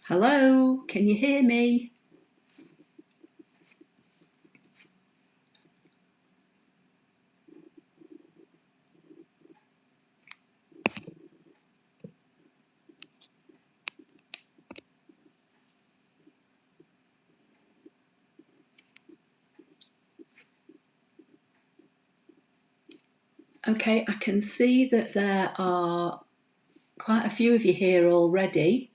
Hello, can you hear me? Okay, I can see that there are quite a few of you here already.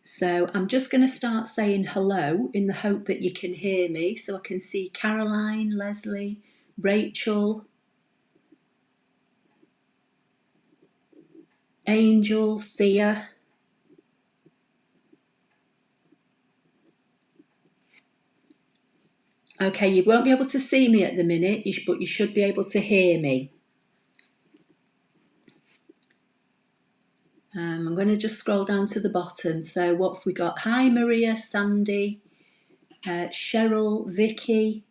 So I'm just going to start saying hello in the hope that you can hear me. So I can see Caroline, Leslie, Rachel, Angel, Thea. Okay, you won't be able to see me at the minute, but you should be able to hear me. I'm going to just scroll down to the bottom. So what have we got? Hi, Maria, Sandy, Cheryl, Vicky.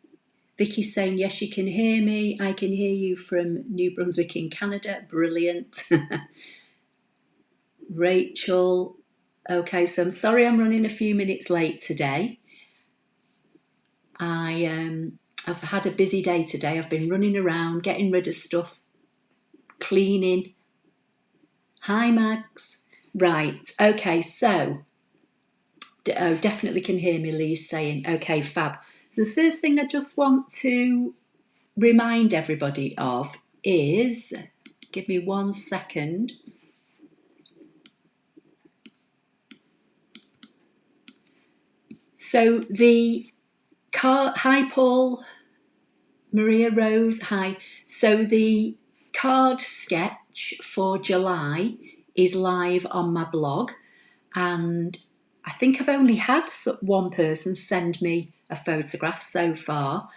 Vicky's saying, yes, you can hear me. I can hear you from New Brunswick in Canada. Brilliant. Rachel. Okay, so I'm sorry I'm running a few minutes late today. I've had a busy day today. I've been running around, getting rid of stuff, cleaning. Hi, Mags. Right, okay, so, definitely can hear me, Lee's saying, okay, fab. So the first thing I just want to remind everybody of is, give me 1 second. So the card, hi Paul, Maria Rose, hi. So the card sketch for July is live on my blog, and I think I've only had one person send me a photograph so far,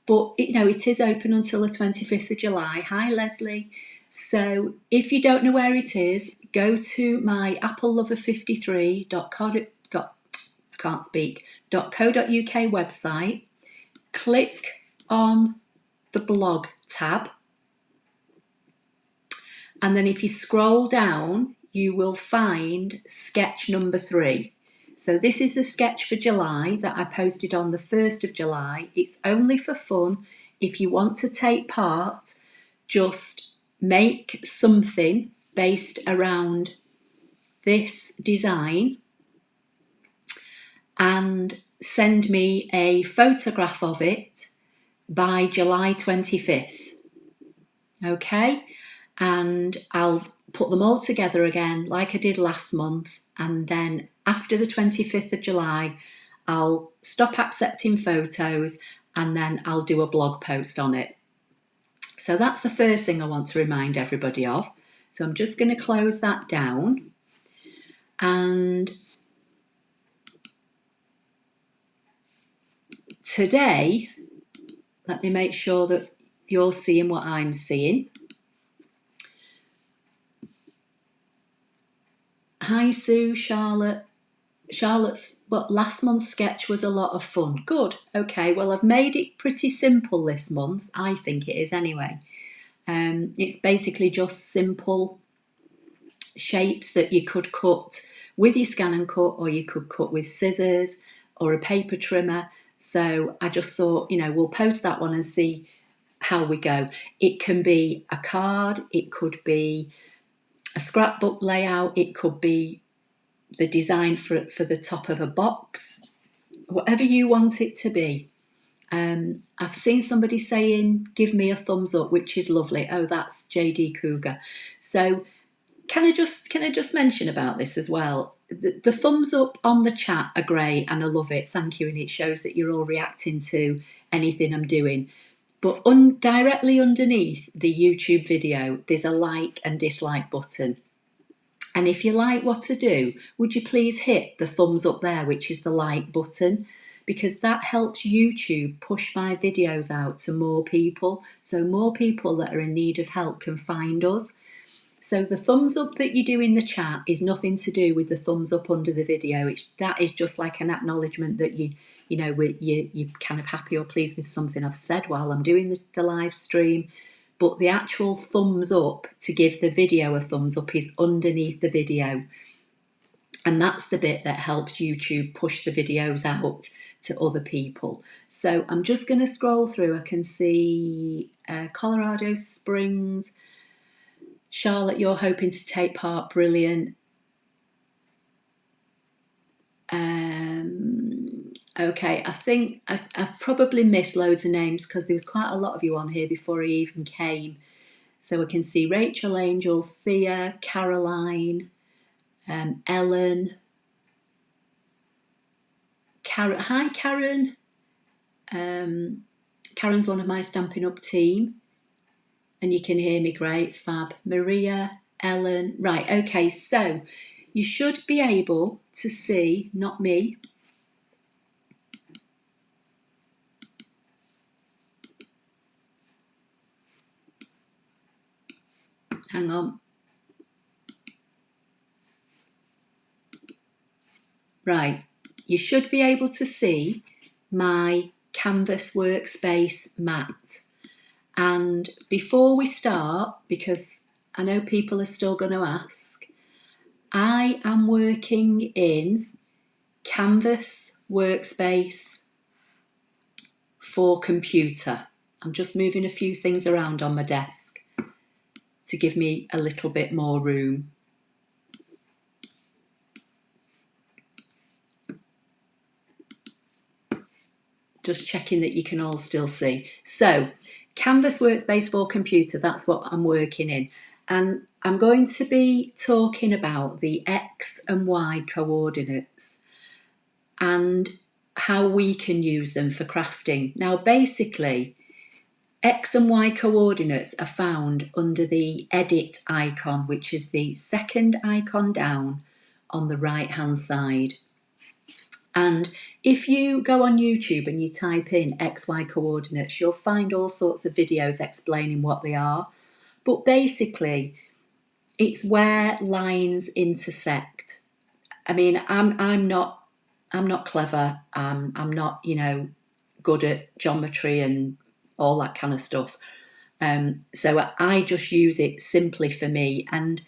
but it is open until the 25th of July. Hi Leslie. So if you don't know where it is, go to my applelover53.co.uk website, click on the blog tab, and then if you scroll down, you will find sketch number 3. So this is the sketch for July that I posted on the 1st of July. It's only for fun. If you want to take part, just make something based around this design and send me a photograph of it by July 25th. Okay, and I'll put them all together again like I did last month, and then after the 25th of July I'll stop accepting photos and then I'll do a blog post on it. So that's the first thing I want to remind everybody of. So I'm just going to close that down, and today, let me make sure that you're seeing what I'm seeing. Hi Sue, Charlotte. Charlotte's last month's sketch was a lot of fun. Good. Okay, well I've made it pretty simple this month. I think it is anyway. It's basically just simple shapes that you could cut with your ScanNCut, or you could cut with scissors or a paper trimmer. So I just thought, we'll post that one and see how we go. It can be a card, it could be a scrapbook layout, it could be the design for the top of a box, whatever you want it to be. I've seen somebody saying, give me a thumbs up, which is lovely. Oh, that's JD Cougar. So can I just mention about this as well? The thumbs up on the chat are great and I love it. Thank you. And it shows that you're all reacting to anything I'm doing. But directly underneath the YouTube video, there's a like and dislike button. And if you like what I do, would you please hit the thumbs up there, which is the like button, because that helps YouTube push my videos out to more people. So more people that are in need of help can find us. So the thumbs up that you do in the chat is nothing to do with the thumbs up under the video. That is just like an acknowledgement that you're kind of happy or pleased with something I've said while I'm doing the live stream. But the actual thumbs up to give the video a thumbs up is underneath the video. And that's the bit that helps YouTube push the videos out to other people. So I'm just going to scroll through. I can see Colorado Springs. Charlotte, you're hoping to take part. Brilliant. Okay, I think I've probably missed loads of names because there was quite a lot of you on here before I even came. So I can see Rachel, Angel, Thea, Caroline, Ellen. Hi, Karen. Karen's one of my Stampin' Up team. And you can hear me great. Fab. Maria, Ellen. Right, okay, so you should be able to see, not me. Hang on. Right, you should be able to see my Canvas Workspace mat. And before we start, because I know people are still going to ask, I am working in Canvas Workspace for computer. I'm just moving a few things around on my desk to give me a little bit more room. Just checking that you can all still see. So, Canvas Workspace for computer, that's what I'm working in. And I'm going to be talking about the X and Y coordinates and how we can use them for crafting. Now, basically, X and Y coordinates are found under the edit icon, which is the second icon down on the right-hand side. And if you go on YouTube and you type in XY coordinates, you'll find all sorts of videos explaining what they are. But basically, it's where lines intersect. I mean, I'm not clever. I'm not, good at geometry and all that kind of stuff. So I just use it simply for me, and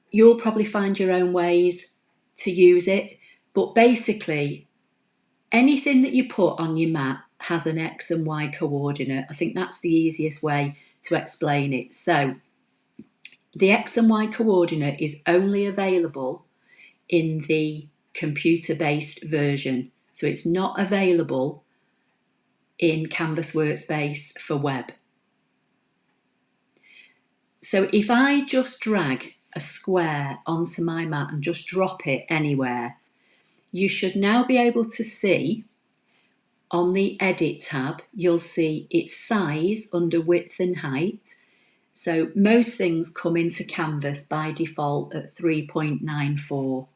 you'll probably find your own ways to use it. But basically, anything that you put on your mat has an X and Y coordinate. I think that's the easiest way to explain it. So the X and Y coordinate is only available in the computer-based version. So it's not available in Canvas Workspace for web. So if I just drag a square onto my mat and just drop it anywhere, you should now be able to see on the Edit tab, you'll see its size under width and height. So most things come into Canvas by default at 3.94,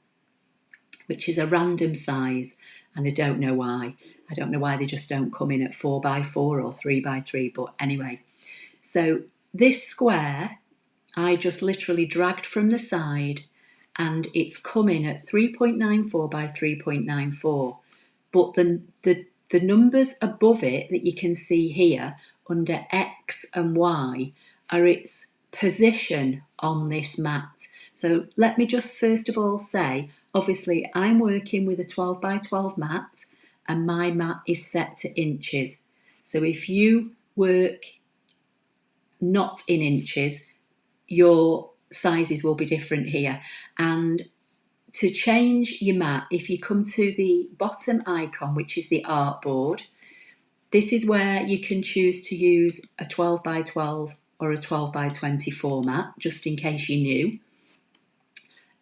which is a random size, and I don't know why. I don't know why they just don't come in at 4x4 or 3x3, but anyway. So this square, I just literally dragged from the side, and it's come in at 3.94 by 3.94. But the numbers above it that you can see here under X and Y are its position on this mat. So let me just first of all say, obviously I'm working with a 12 by 12 mat, and my mat is set to inches. So if you work not in inches, your sizes will be different here. And to change your mat, if you come to the bottom icon, which is the artboard, this is where you can choose to use a 12 by 12 or a 12 by 20 format, just in case you knew.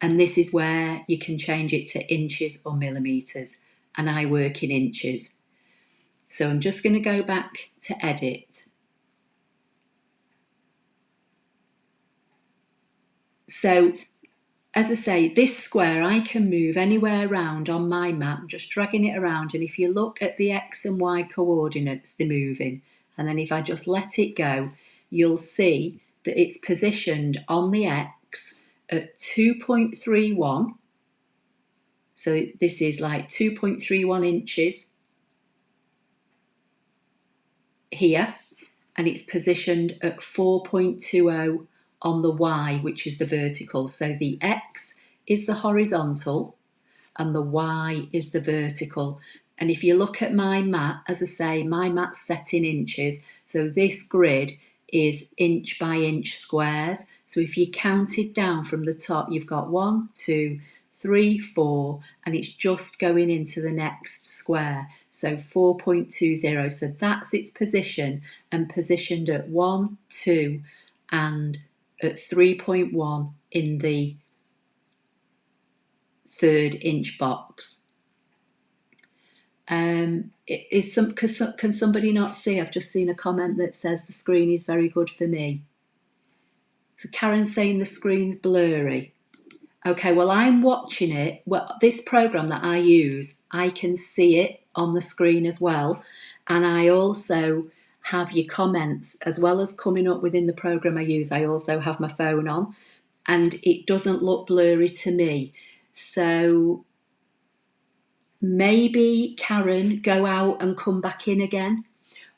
And this is where you can change it to inches or millimetres, and I work in inches. So I'm just going to go back to edit. So as I say, this square I can move anywhere around on my map, just dragging it around. And if you look at the X and Y coordinates, they're moving. And then if I just let it go, you'll see that it's positioned on the X at 2.31. So this is like 2.31 inches here. And it's positioned at 4.20 on the Y, which is the vertical. So the X is the horizontal and the Y is the vertical. And if you look at my mat, as I say, my mat's set in inches. So this grid is inch by inch squares. So if you count it down from the top, you've got 1, 2, 3, 4, and it's just going into the next square. So 4.20. So that's its position, and positioned at 1, 2, and at 3.1 in the 3rd inch box. Can somebody not see? I've just seen a comment that says the screen is very good for me. So Karen's saying the screen's blurry. Okay, well, I'm watching it. Well, this program that I use, I can see it on the screen as well. And I also have your comments as well as coming up within the program I use. I also have my phone on and it doesn't look blurry to me. So maybe, Karen, go out and come back in again,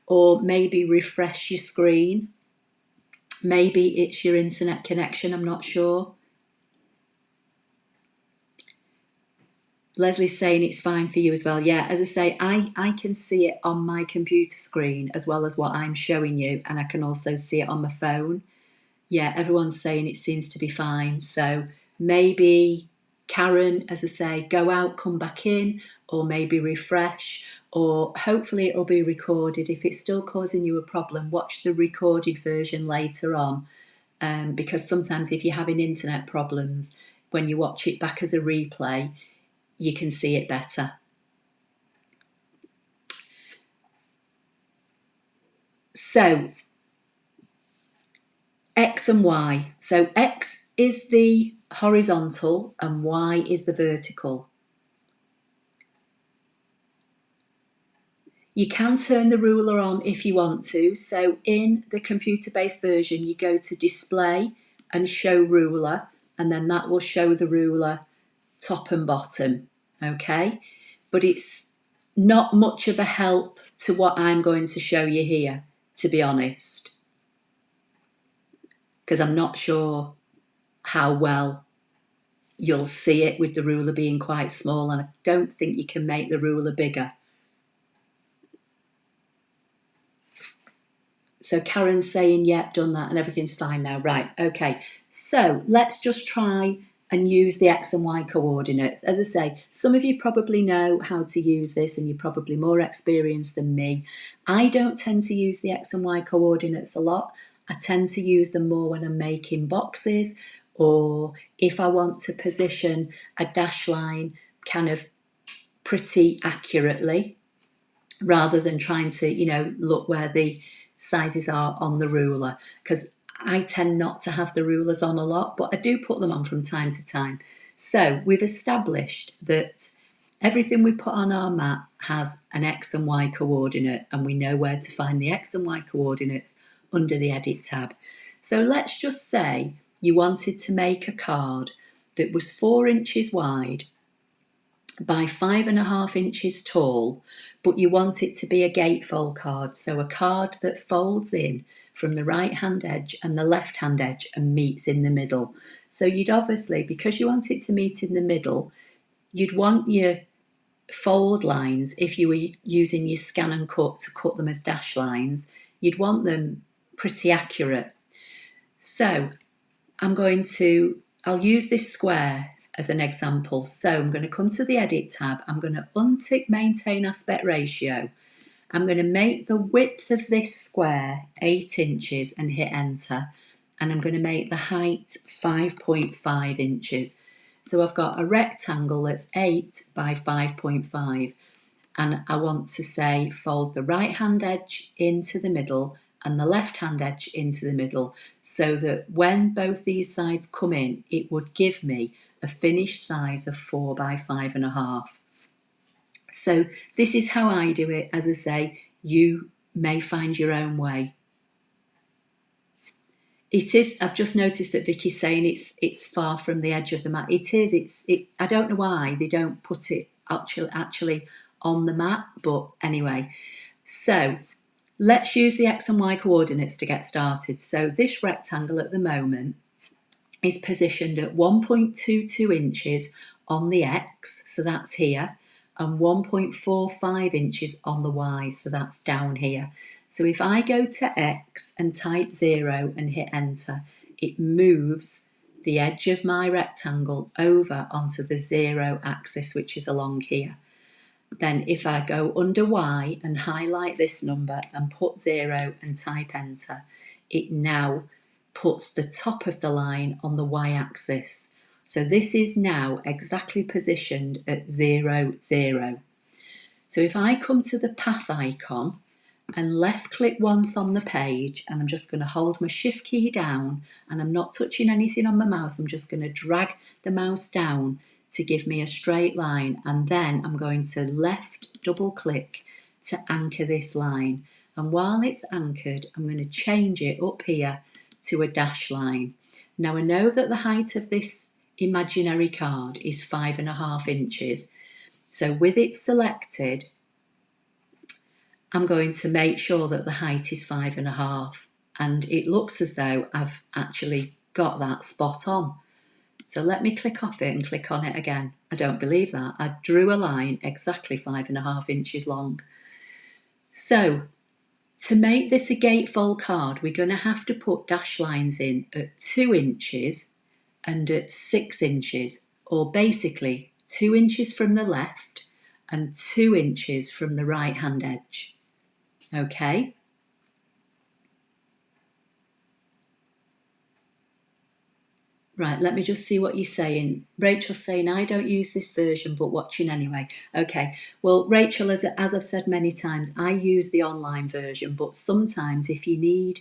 or maybe refresh your screen. Maybe it's your internet connection, I'm not sure. Leslie's saying it's fine for you as well. Yeah, as I say, I can see it on my computer screen as well as what I'm showing you, and I can also see it on my phone. Yeah, everyone's saying it seems to be fine. So maybe, Karen, as I say, go out, come back in, or maybe refresh, or hopefully it'll be recorded. If it's still causing you a problem, watch the recorded version later on, because sometimes if you're having internet problems, when you watch it back as a replay, you can see it better. So X and Y. So X is the horizontal and Y is the vertical. You can turn the ruler on if you want to. So in the computer-based version, you go to Display and Show Ruler, and then that will show the ruler top and bottom, okay? But it's not much of a help to what I'm going to show you here, to be honest, because I'm not sure how well you'll see it with the ruler being quite small, and I don't think you can make the ruler bigger. So Karen's saying, yeah, done that and everything's fine now. Right, okay. So let's just try and use the X and Y coordinates. As I say, some of you probably know how to use this and you're probably more experienced than me. I don't tend to use the X and Y coordinates a lot. I tend to use them more when I'm making boxes, or if I want to position a dash line kind of pretty accurately, rather than trying to, look where the sizes are on the ruler, because I tend not to have the rulers on a lot, but I do put them on from time to time. So we've established that everything we put on our mat has an X and Y coordinate, and we know where to find the X and Y coordinates under the Edit tab. So let's just say you wanted to make a card that was 4 inches wide by 5.5 inches tall, but you want it to be a gatefold card, so a card that folds in from the right hand edge and the left hand edge and meets in the middle. So you'd obviously, because you want it to meet in the middle, you'd want your fold lines, if you were using your ScanNCut to cut them as dash lines, you'd want them pretty accurate. So I'll use this square as an example. So I'm going to come to the Edit tab. I'm going to untick Maintain Aspect Ratio. I'm going to make the width of this square 8 inches and hit Enter. And I'm going to make the height 5.5 inches. So I've got a rectangle that's 8 by 5.5. And I want to say fold the right hand edge into the middle and the left hand edge into the middle, so that when both these sides come in, it would give me a finished size of 4 by 5.5. So this is how I do it. As I say, you may find your own way. It is, I've just noticed that Vicky's saying it's far from the edge of the mat. It is, I don't know why they don't put it actually on the mat, but anyway. So let's use the X and Y coordinates to get started. So this rectangle at the moment is positioned at 1.22 inches on the X, so that's here, and 1.45 inches on the Y, so that's down here. So if I go to X and type 0 and hit enter, it moves the edge of my rectangle over onto the 0 axis, which is along here. Then if I go under Y and highlight this number and put 0 and type enter, it now puts the top of the line on the Y-axis. So this is now exactly positioned at 0, 0. So if I come to the path icon and left click once on the page, and I'm just going to hold my shift key down and I'm not touching anything on my mouse, I'm just going to drag the mouse down to give me a straight line, and then I'm going to left double click to anchor this line, and while it's anchored I'm going to change it up here to a dash line. Now I know that the height of this imaginary card is 5.5 inches, so with it selected I'm going to make sure that the height is 5.5, and it looks as though I've actually got that spot on. So let me click off it and click on it again. I don't believe that. I drew a line exactly 5.5 inches long. So to make this a gatefold card, we're going to have to put dash lines in at 2 inches and at 6 inches, or basically 2 inches from the left and 2 inches from the right hand edge. Okay. Right, let me just see what you're saying. Rachel's saying, I don't use this version, but watching anyway. Okay, well, Rachel, as I've said many times, I use the online version, but sometimes if you need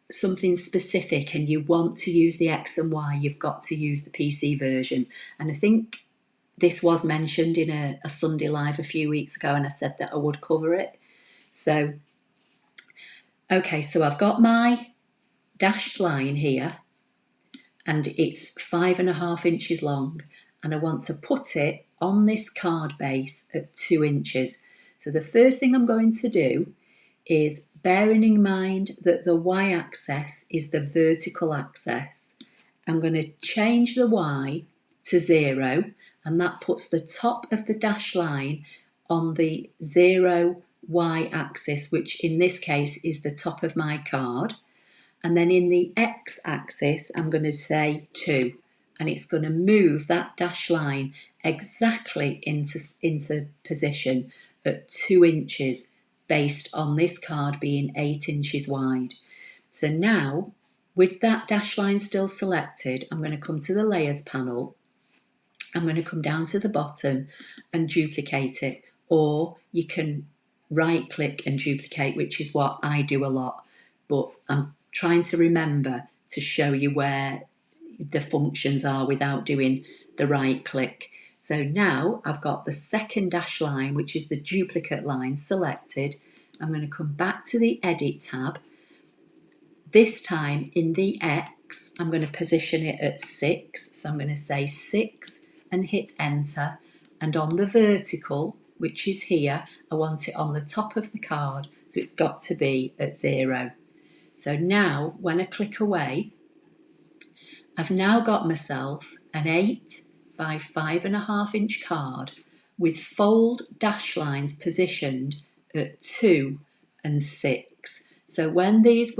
something specific and you want to use the X and Y, you've got to use the PC version. And I think this was mentioned in a Sunday Live a few weeks ago, and I said that I would cover it. So, okay, so I've got my dashed line here, and it's 5.5 inches long, and I want to put it on this card base at 2 inches. So the first thing I'm going to do is, bearing in mind that the Y-axis is the vertical axis, I'm going to change the Y to 0, and that puts the top of the dash line on the 0 Y-axis, which in this case is the top of my card. And then in the X-axis, I'm going to say 2, and it's going to move that dash line exactly into position at 2 inches, based on this card being 8 inches wide. So now, with that dash line still selected, I'm going to come to the Layers panel. I'm going to come down to the bottom and duplicate it, or you can right-click and duplicate, which is what I do a lot, but I'm trying to remember to show you where the functions are without doing the right click. So now I've got the second dash line, which is the duplicate line, selected. I'm going to come back to the Edit tab. This time in the X, I'm going to position it at 6. So I'm going to say 6 and hit enter. And on the vertical, which is here, I want it on the top of the card. So it's got to be at 0. So now when I click away, I've now got myself an 8 by 5.5 inch card with fold dash lines positioned at 2 and 6. So when these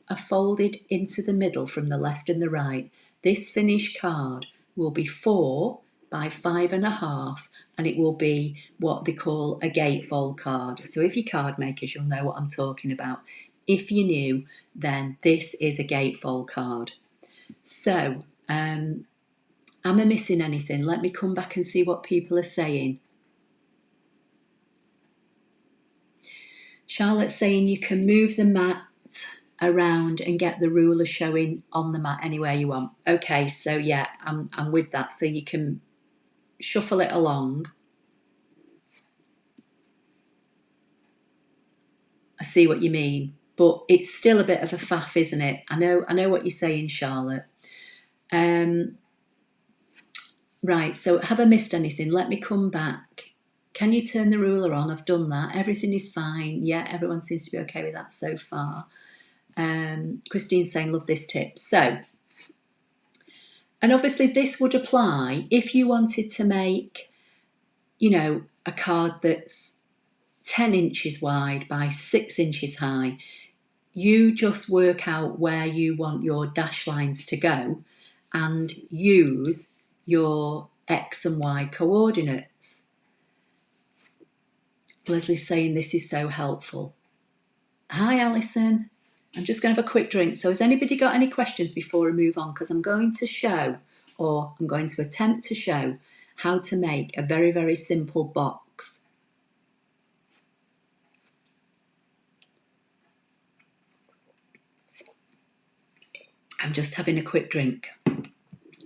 are folded into the middle from the left and the right, this finished card will be 4 by 5.5, and it will be what they call a gatefold card. So if you're card makers, you'll know what I'm talking about. If you're new, then this is a gatefold card. So, am I missing anything? Let me come back and see what people are saying. Charlotte's saying you can move the mat around and get the ruler showing on the mat anywhere you want. Okay, so yeah, I'm with that. So you can shuffle it along. I see what you mean, but it's still a bit of a faff, isn't it? I know what you're saying, Charlotte. Right, so have I missed anything? Let me come back. Can you turn the ruler on? I've done that. Everything is fine. Yeah, everyone seems to be okay with that so far. Christine's saying, love this tip. So, And obviously this would apply if you wanted to make, you know, a card that's 10 inches wide by 6 inches high. You just work out where you want your dash lines to go and use your X and Y coordinates. Leslie's saying this is so helpful. Hi, Alison. I'm just going to have a quick drink. So has anybody got any questions before we move on? Because I'm going to show, or I'm going to attempt to show, how to make a very, very simple box. I'm just having a quick drink.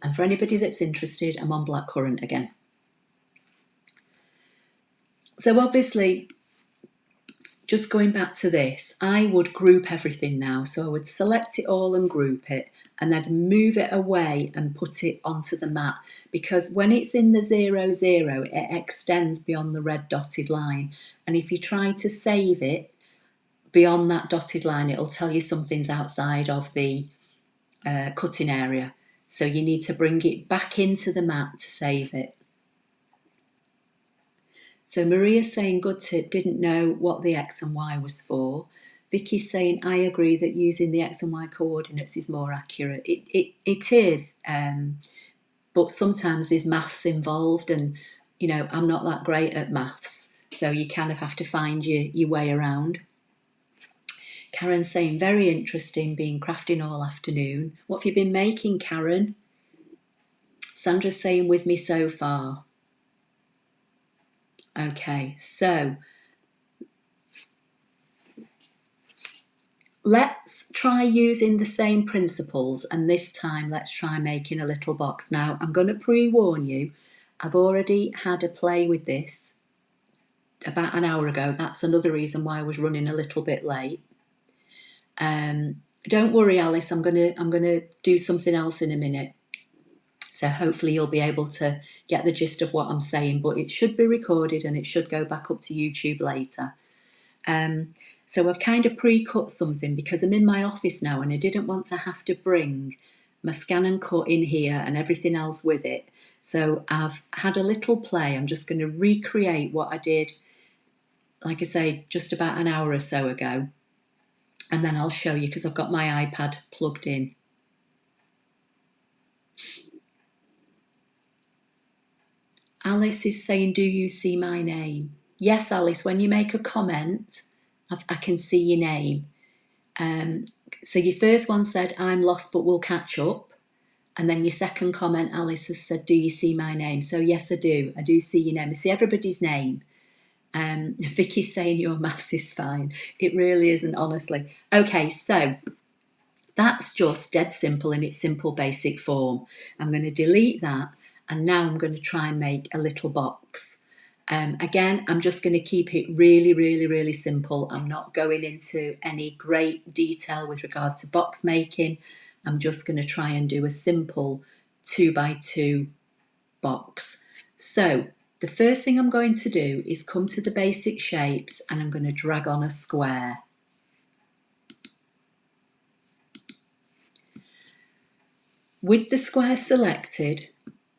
And for anybody that's interested, I'm on blackcurrant again. So obviously, just going back to this, I would group everything now. So I would select it all and group it, and then move it away and put it onto the mat. Because when it's in the 0, 0, it extends beyond the red dotted line. And if you try to save it beyond that dotted line, it'll tell you something's outside of the cutting area. So you need to bring it back into the mat to save it. So Maria's saying, good tip, didn't know what the X and Y was for. Vicky's saying, I agree that using the X and Y coordinates is more accurate. It is, but sometimes there's maths involved, and, you know, I'm not that great at maths. So you kind of have to find your way around. Karen's saying, very interesting, been crafting all afternoon. What have you been making, Karen? Sandra's saying, with me so far. Okay, so let's try using the same principles, and this time let's try making a little box. Now, I'm going to pre-warn you, I've already had a play with this about an hour ago. That's another reason why I was running a little bit late. Don't worry, Alice, I'm gonna do something else in a minute. So hopefully you'll be able to get the gist of what I'm saying, but it should be recorded and it should go back up to YouTube later. So I've kind of pre-cut something because I'm in my office now and I didn't want to have to bring my ScanNCut in here and everything else with it. So I've had a little play. I'm just going to recreate what I did, like I say, just about an hour or so ago. And then I'll show you because I've got my iPad plugged in. Alice is saying, do you see my name? Yes, Alice, when you make a comment, I can see your name. So your first one said, I'm lost but we'll catch up. And then your second comment, Alice, has said, do you see my name? So yes, I do. I do see your name. I see everybody's name. Vicky's saying your maths is fine. It really isn't, honestly. Okay, so that's just dead simple in its simple basic form. I'm going to delete that, and now I'm going to try and make a little box. Again, I'm just going to keep it really, really, really simple. I'm not going into any great detail with regard to box making. I'm just going to try and do a simple 2x2 box. So the first thing I'm going to do is come to the basic shapes and I'm going to drag on a square. With the square selected,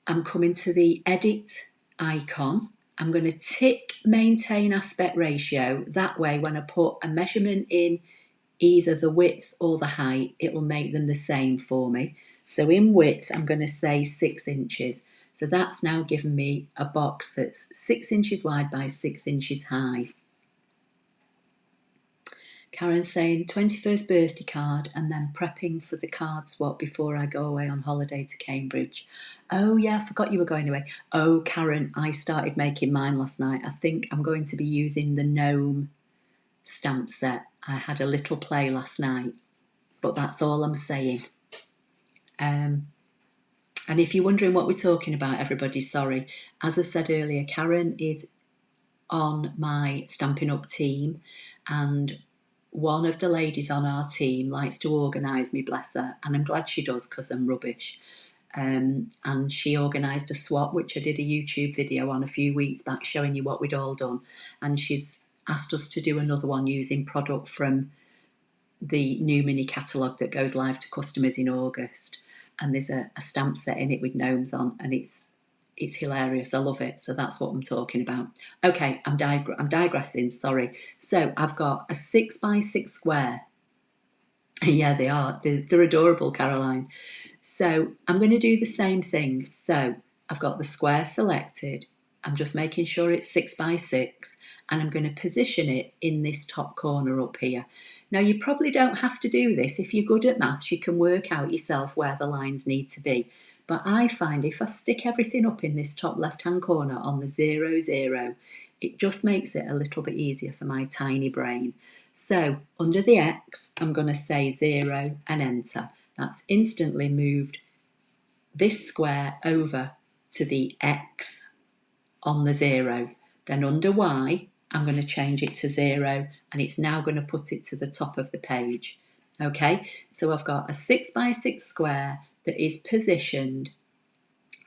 I'm coming to the edit icon. I'm going to tick maintain aspect ratio. That way, when I put a measurement in either the width or the height, it'll make them the same for me. So in width, I'm going to say 6 inches. So that's now given me a box that's 6 inches wide by 6 inches high. Karen's saying 21st birthday card and then prepping for the card swap before I go away on holiday to Cambridge. Oh yeah, I forgot you were going away. Oh, Karen, I started making mine last night. I think I'm going to be using the gnome stamp set. I had a little play last night, but that's all I'm saying. And if you're wondering what we're talking about, everybody, sorry. As I said earlier, Karen is on my Stampin' Up team, and one of the ladies on our team likes to organise me, bless her, and I'm glad she does because I'm rubbish. And she organised a swap, which I did a YouTube video on a few weeks back showing you what we'd all done. And she's asked us to do another one using product from the new mini catalogue that goes live to customers in August. and there's a stamp set in it with gnomes on, and it's hilarious. I love it. So that's what I'm talking about. Okay, I'm digressing, sorry. So I've got a 6x6 square. Yeah, they are. They're adorable, Caroline. So I'm going to do the same thing. So I've got the square selected. I'm just making sure it's 6x6, and I'm going to position it in this top corner up here. Now, you probably don't have to do this. If you're good at maths, you can work out yourself where the lines need to be. But I find if I stick everything up in this top left-hand corner on the 0, 0, it just makes it a little bit easier for my tiny brain. So under the X, I'm going to say 0 and enter. That's instantly moved this square over to the X on the 0. Then under Y, I'm going to change it to 0, and it's now going to put it to the top of the page. Okay, so I've got a 6x6 square that is positioned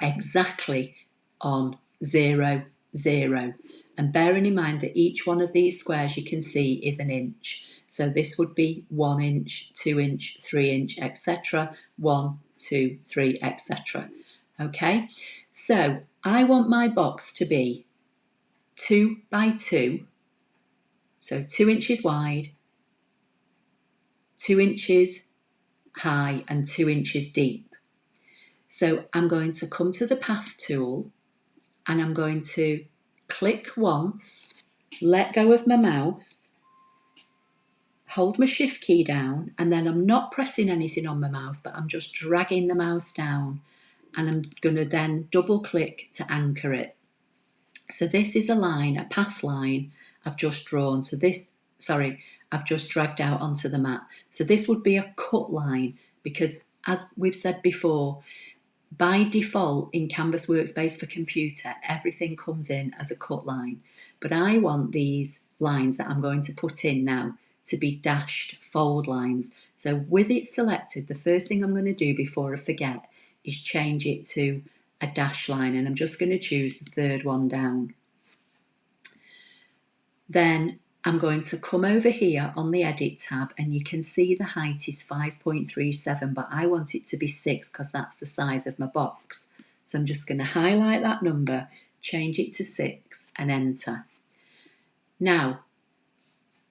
exactly on 0, 0. And bearing in mind that each one of these squares you can see is an inch. So this would be 1 inch, 2 inch, 3 inch, etc. 1, 2, 3, etc. Okay, so I want my box to be 2 by 2, so 2 inches wide, 2 inches high, and 2 inches deep. So I'm going to come to the path tool, and I'm going to click once, let go of my mouse, hold my shift key down, and then I'm not pressing anything on my mouse, but I'm just dragging the mouse down, and I'm going to then double click to anchor it. So this is a line, a path line I've just drawn. I've just dragged out onto the mat. So this would be a cut line, because as we've said before, by default in Canvas Workspace for computer, everything comes in as a cut line. But I want these lines that I'm going to put in now to be dashed fold lines. So with it selected, the first thing I'm going to do before I forget is change it to a dash line, and I'm just going to choose the third one down. Then I'm going to come over here on the Edit tab, and you can see the height is 5.37, but I want it to be 6 because that's the size of my box. So I'm just going to highlight that number, change it to 6 and enter. Now,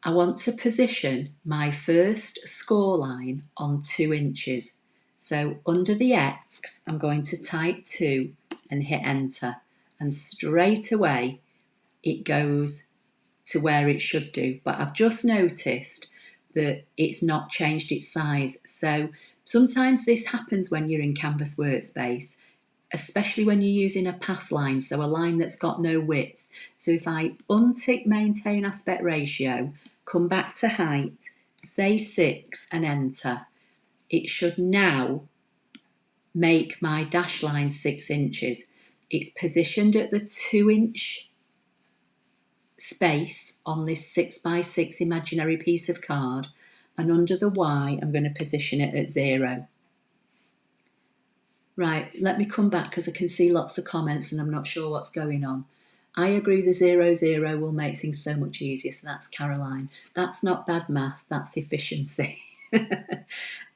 I want to position my first score line on 2 inches. So under the X, I'm going to type 2 and hit enter. And straight away, it goes to where it should do. But I've just noticed that it's not changed its size. So sometimes this happens when you're in Canvas Workspace, especially when you're using a path line, so a line that's got no width. So if I untick maintain aspect ratio, come back to height, say 6 and enter, it should now make my dash line 6 inches. It's positioned at the 2 inch space on this 6x6 imaginary piece of card, and under the Y I'm going to position it at 0. Right, let me come back because I can see lots of comments and I'm not sure what's going on. I agree the 0, 0 will make things so much easier. So that's Caroline. That's not bad math, that's efficiency.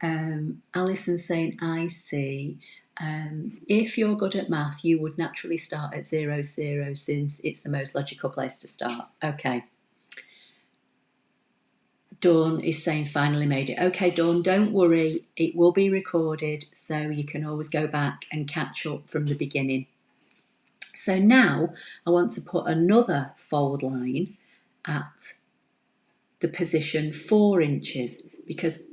Alison saying, I see. If you're good at math, you would naturally start at 0, 0 since it's the most logical place to start. Okay. Dawn is saying finally made it. Okay, Dawn, don't worry. It will be recorded, so you can always go back and catch up from the beginning. So now I want to put another fold line at the position 4 inches because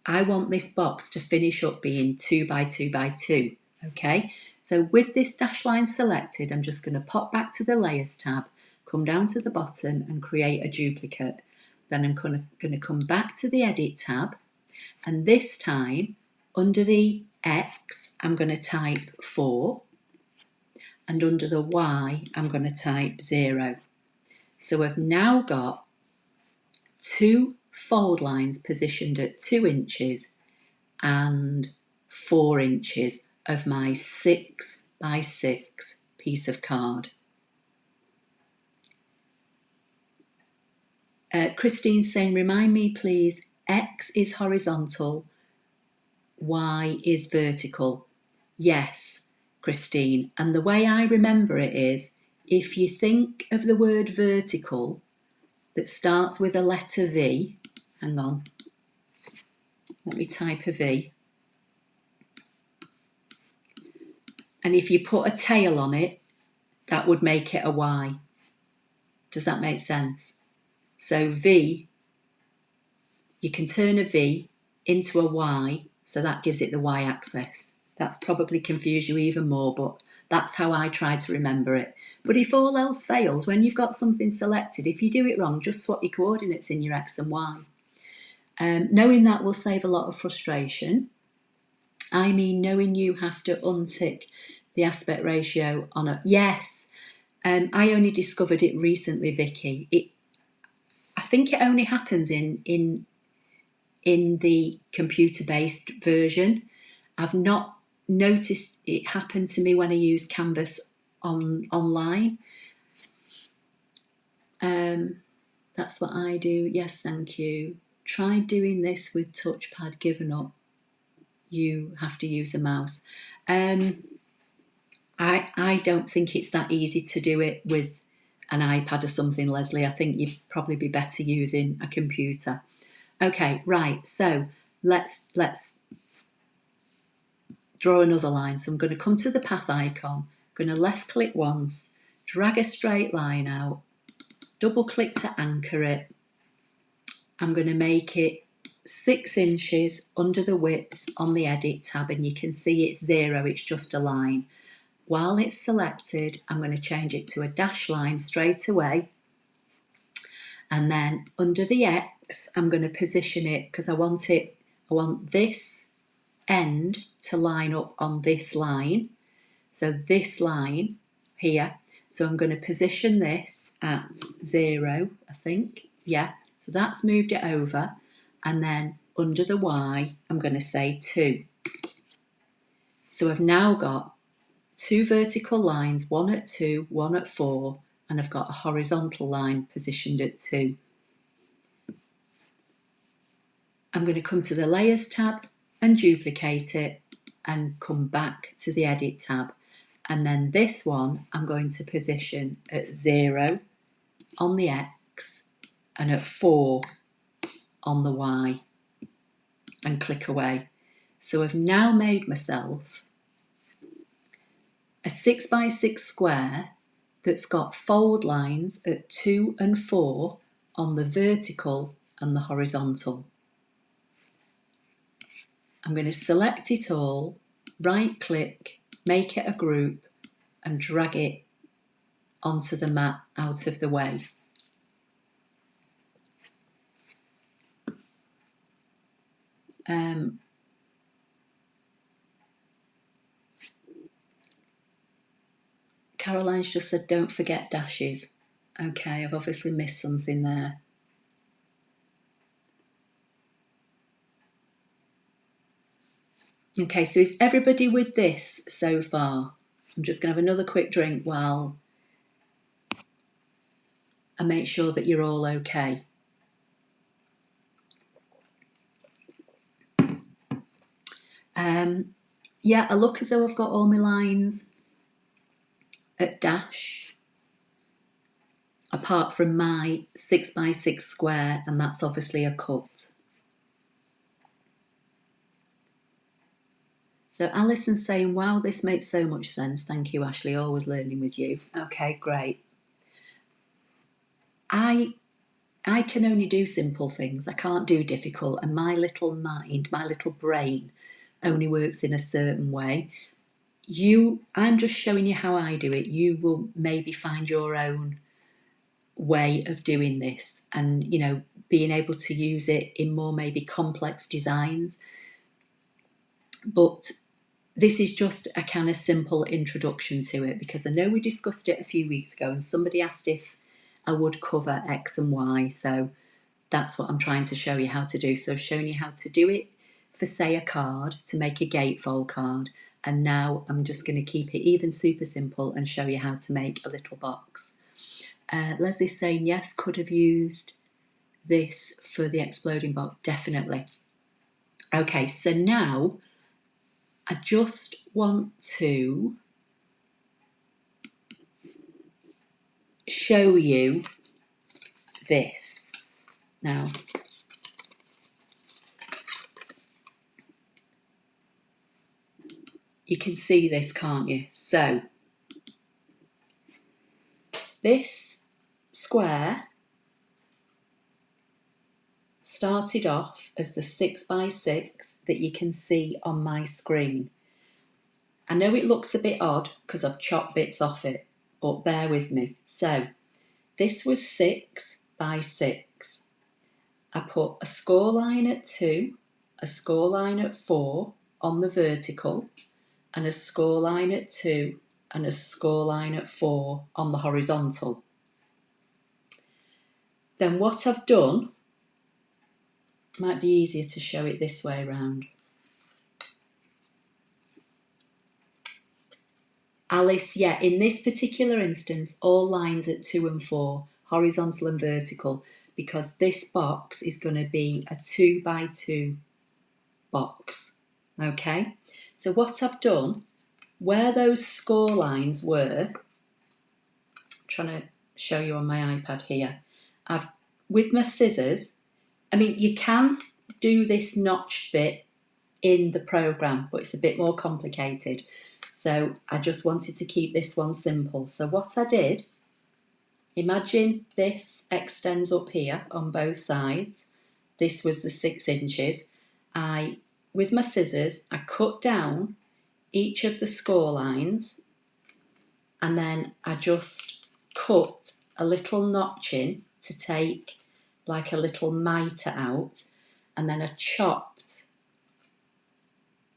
I want this box to finish up being 2 by 2 by 2. Okay, so with this dash line selected, I'm just going to pop back to the Layers tab, come down to the bottom and create a duplicate. Then I'm going to come back to the Edit tab, and this time under the X I'm going to type 4, and under the Y I'm going to type 0. So I've now got 2 fold lines positioned at 2 inches and 4 inches of my 6 by 6 piece of card. Christine's saying, remind me please, X is horizontal, Y is vertical. Yes, Christine. And the way I remember it is, if you think of the word vertical that starts with a letter V, hang on, let me type a V. And if you put a tail on it, that would make it a Y. Does that make sense? So V, you can turn a V into a Y, so that gives it the Y axis. That's probably confused you even more, but that's how I try to remember it. But if all else fails, when you've got something selected, if you do it wrong, just swap your coordinates in your X and Y. Knowing that will save a lot of frustration. I mean, knowing you have to untick the aspect ratio on a... Yes, I only discovered it recently, Vicky. I think it only happens in the computer-based version. I've not noticed it happen to me when I use Canvas online. That's what I do. Yes, thank you. Try doing this with touchpad. Given up. You have to use a mouse. I don't think it's that easy to do it with an iPad or something, Leslie. I think you'd probably be better using a computer. Okay, right. So let's draw another line. So I'm going to come to the path icon. I'm going to left click once, drag a straight line out, double click to anchor it. I'm going to make it 6 inches under the width on the edit tab, and you can see it's 0, it's just a line. While it's selected, I'm going to change it to a dash line straight away. And then under the X, I'm going to position it because I want this end to line up on this line. So this line here. So I'm going to position this at 0, I think. Yeah, so that's moved it over. And then under the Y, I'm going to say 2. So I've now got 2 vertical lines, one at 2, one at 4, and I've got a horizontal line positioned at 2. I'm going to come to the Layers tab and duplicate it and come back to the Edit tab. And then this one I'm going to position at 0 on the X and at 4 on the Y and click away. So I've now made myself a 6x6 square that's got fold lines at 2 and 4 on the vertical and the horizontal. I'm going to select it all, right click, make it a group and drag it onto the mat out of the way. Caroline's just said don't forget dashes. Okay, I've obviously missed something there. Okay, so is everybody with this so far? I'm just going to have another quick drink while I make sure that you're all okay. Yeah, I look as though I've got all my lines at dash, apart from my 6x6 square, and that's obviously a cut. So Alison's saying, wow, this makes so much sense. Thank you, Ashley, always learning with you. Okay, great. I can only do simple things. I can't do difficult, and my little mind, my little brain only works in a certain way. I'm just showing you how I do it. You will maybe find your own way of doing this and, you know, being able to use it in more maybe complex designs. But this is just a kind of simple introduction to it because I know we discussed it a few weeks ago and somebody asked if I would cover X and Y. So that's what I'm trying to show you how to do. So I've shown you how to do it for, say, a card, to make a gatefold card. And now I'm just going to keep it even super simple and show you how to make a little box. Leslie's saying, yes, could have used this for the exploding box. Definitely. Okay, so now I just want to show you this. Now, you can see this, can't you? So, this square started off as the 6x6 that you can see on my screen. I know it looks a bit odd because I've chopped bits off it, but bear with me. So, this was 6x6. I put a score line at 2, a score line at 4 on the vertical, and a score line at 2 and a score line at 4 on the horizontal. Then what I've done, might be easier to show it this way around. Alice, yeah, in this particular instance, all lines at 2 and 4, horizontal and vertical, because this box is going to be a 2x2 box, okay? So what I've done, where those score lines were, I'm trying to show you on my iPad here, I've, with my scissors, I mean, you can do this notched bit in the program, but it's a bit more complicated. So I just wanted to keep this one simple. So what I did, imagine this extends up here on both sides. This was the 6 inches. With my scissors, I cut down each of the score lines, and then I just cut a little notch in to take like a little mitre out, and then I chopped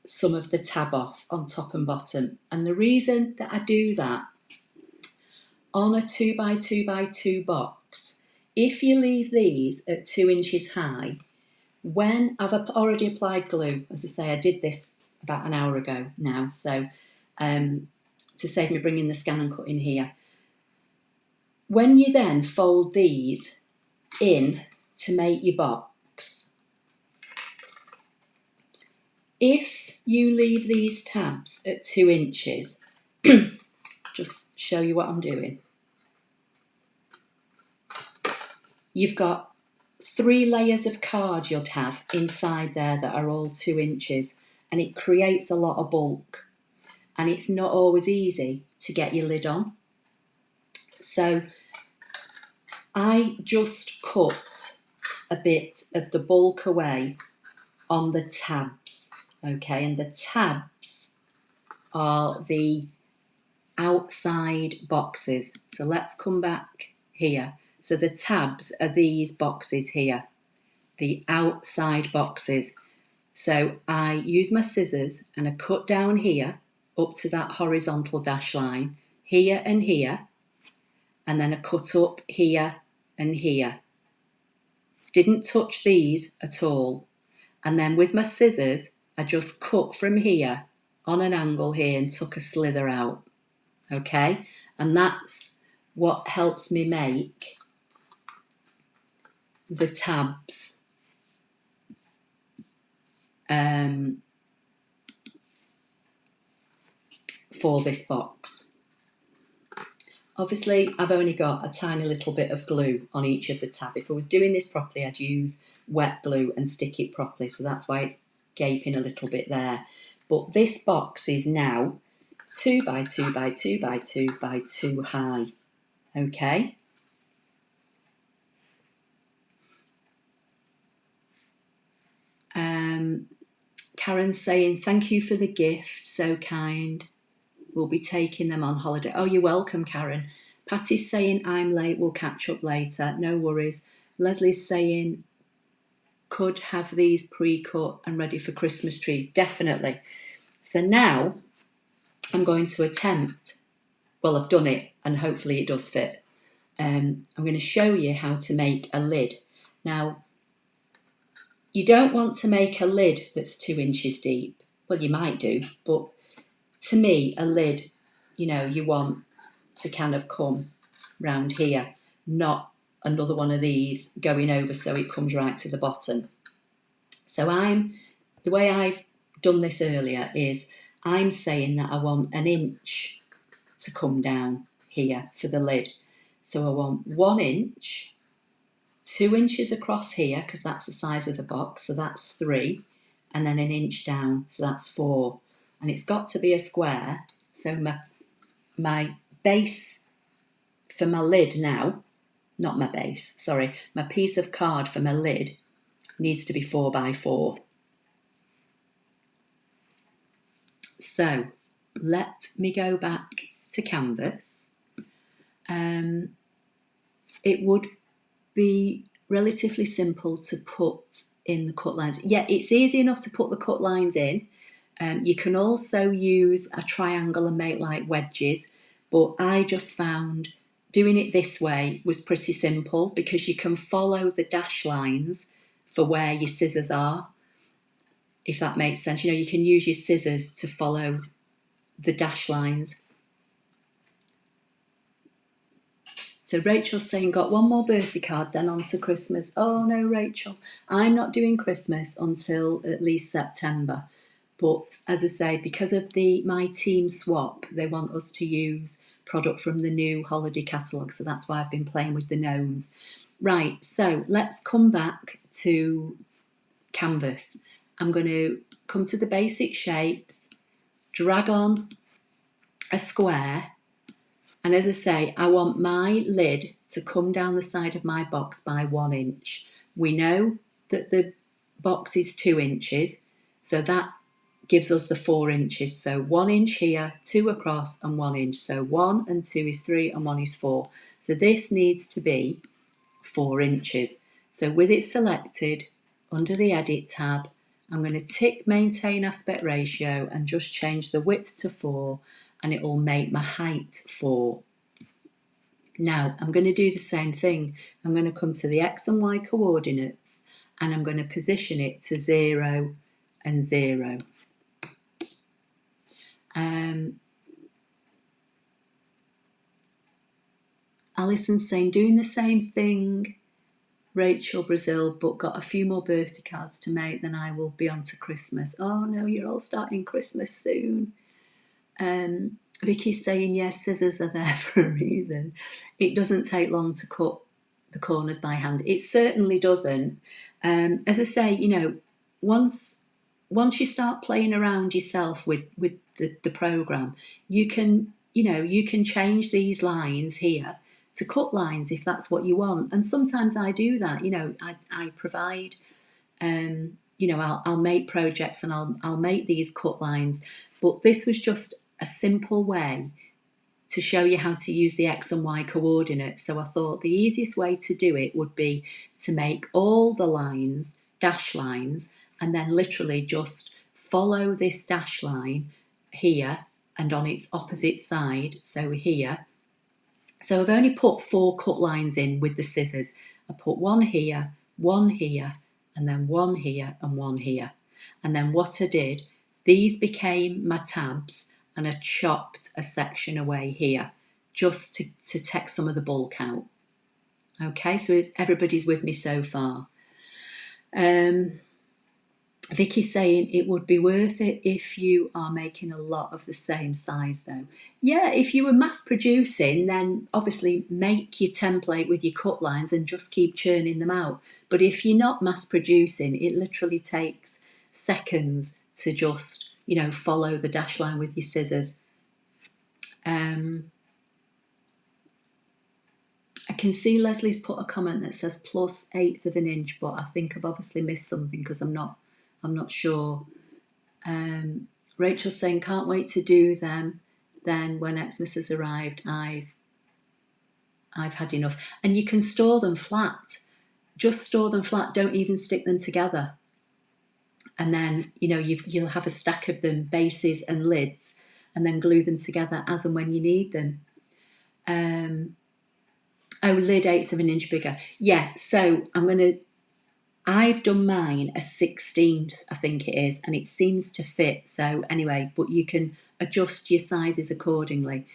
some of the tab off on top and bottom. And the reason that I do that, on a 2x2x2 box, if you leave these at 2 inches high, when I've already applied glue, as I say, I did this about an hour ago now, so to save me bringing the ScanNCut in here. When you then fold these in to make your box, if you leave these tabs at 2 inches, just show you what I'm doing. You've got 3 layers of card you'd have inside there that are all 2 inches, and it creates a lot of bulk, and it's not always easy to get your lid on. So I just cut a bit of the bulk away on the tabs, okay, and the tabs are the outside boxes. So let's come back here. So the tabs are these boxes here, the outside boxes. So I use my scissors and I cut down here up to that horizontal dash line, here and here, and then I cut up here and here. Didn't touch these at all. And then with my scissors, I just cut from here on an angle here and took a slither out. Okay, and that's what helps me make the tabs for this box. Obviously, I've only got a tiny little bit of glue on each of the tab. If I was doing this properly, I'd use wet glue and stick it properly, so that's why it's gaping a little bit there. But this box is now 2x2x2x2x2 high, okay? Karen's saying, thank you for the gift, so kind. We'll be taking them on holiday. Oh, you're welcome, Karen. Patty's saying, I'm late, we'll catch up later. No worries. Leslie's saying, could have these pre-cut and ready for Christmas tree. Definitely. So now I'm going to attempt, well, I've done it and hopefully it does fit. I'm going to show you how to make a lid. Now, you don't want to make a lid that's 2 inches deep. Well, you might do, but to me, a lid, you know, you want to kind of come round here, not another one of these going over so it comes right to the bottom. So the way I've done this earlier, is I'm saying that I want an inch to come down here for the lid. So I want 1 inch, 2 inches across here, because that's the size of the box, so that's 3, and then an inch down, so that's 4. And it's got to be a square, so my base for my lid now, not my base, sorry, my piece of card for my lid needs to be 4 by 4. So let me go back to Canvas. It would be relatively simple to put in the cut lines. Yeah, it's easy enough to put the cut lines in. You can also use a triangle and make like wedges, but I just found doing it this way was pretty simple because you can follow the dash lines for where your scissors are, if that makes sense. You know, you can use your scissors to follow the dash lines. So Rachel's saying, got one more birthday card, then on to Christmas. Oh no, Rachel, I'm not doing Christmas until at least September. But as I say, because of my team swap, they want us to use product from the new holiday catalogue. So that's why I've been playing with the gnomes. Right, so let's come back to Canvas. I'm going to come to the basic shapes, drag on a square. And as I say, I want my lid to come down the side of my box by 1 inch. We know that the box is 2 inches, so that gives us the 4 inches. So 1 inch here, 2 across and 1 inch. So 1 and 2 is 3 and 1 is 4. So this needs to be 4 inches. So with it selected, under the Edit tab, I'm going to tick Maintain Aspect Ratio and just change the width to 4, and it will make my height 4. Now I'm going to do the same thing. I'm going to come to the X and Y coordinates and I'm going to position it to 0 and 0. Alison's saying, doing the same thing, Rachel Brazil, but got a few more birthday cards to make, then I will be on to Christmas. Oh no, you're all starting Christmas soon. Vicky's saying, yes, scissors are there for a reason. It doesn't take long to cut the corners by hand. It certainly doesn't. As I say, you know, once you start playing around yourself with the program, you can change these lines here to cut lines if that's what you want. And sometimes I do that. You know, I provide. I'll make projects and I'll make these cut lines. But this was just a simple way to show you how to use the X and Y coordinates. So I thought the easiest way to do it would be to make all the lines dash lines and then literally just follow this dash line here and on its opposite side, so here. So I've only put 4 cut lines in with the scissors. I put 1 here, 1 here, and then 1 here and 1 here. And then what I did, these became my tabs and I chopped a section away here just to take some of the bulk out. Okay, so everybody's with me so far. Vicky's saying it would be worth it if you are making a lot of the same size though. Yeah, if you were mass producing, then obviously make your template with your cut lines and just keep churning them out. But if you're not mass producing, it literally takes seconds to just, follow the dash line with your scissors. I can see Leslie's put a comment that says +1/8 of an inch, but I think I've obviously missed something because I'm not sure. Rachel's saying, can't wait to do them. Then when Xmas has arrived, I've had enough. And you can store them flat. Just store them flat. Don't even stick them together. And then, you'll have a stack of them, bases and lids, and then glue them together as and when you need them. Lid 1/8 of an inch bigger. Yeah, so I've done mine a 16th, I think it is, and it seems to fit. So anyway, but you can adjust your sizes accordingly.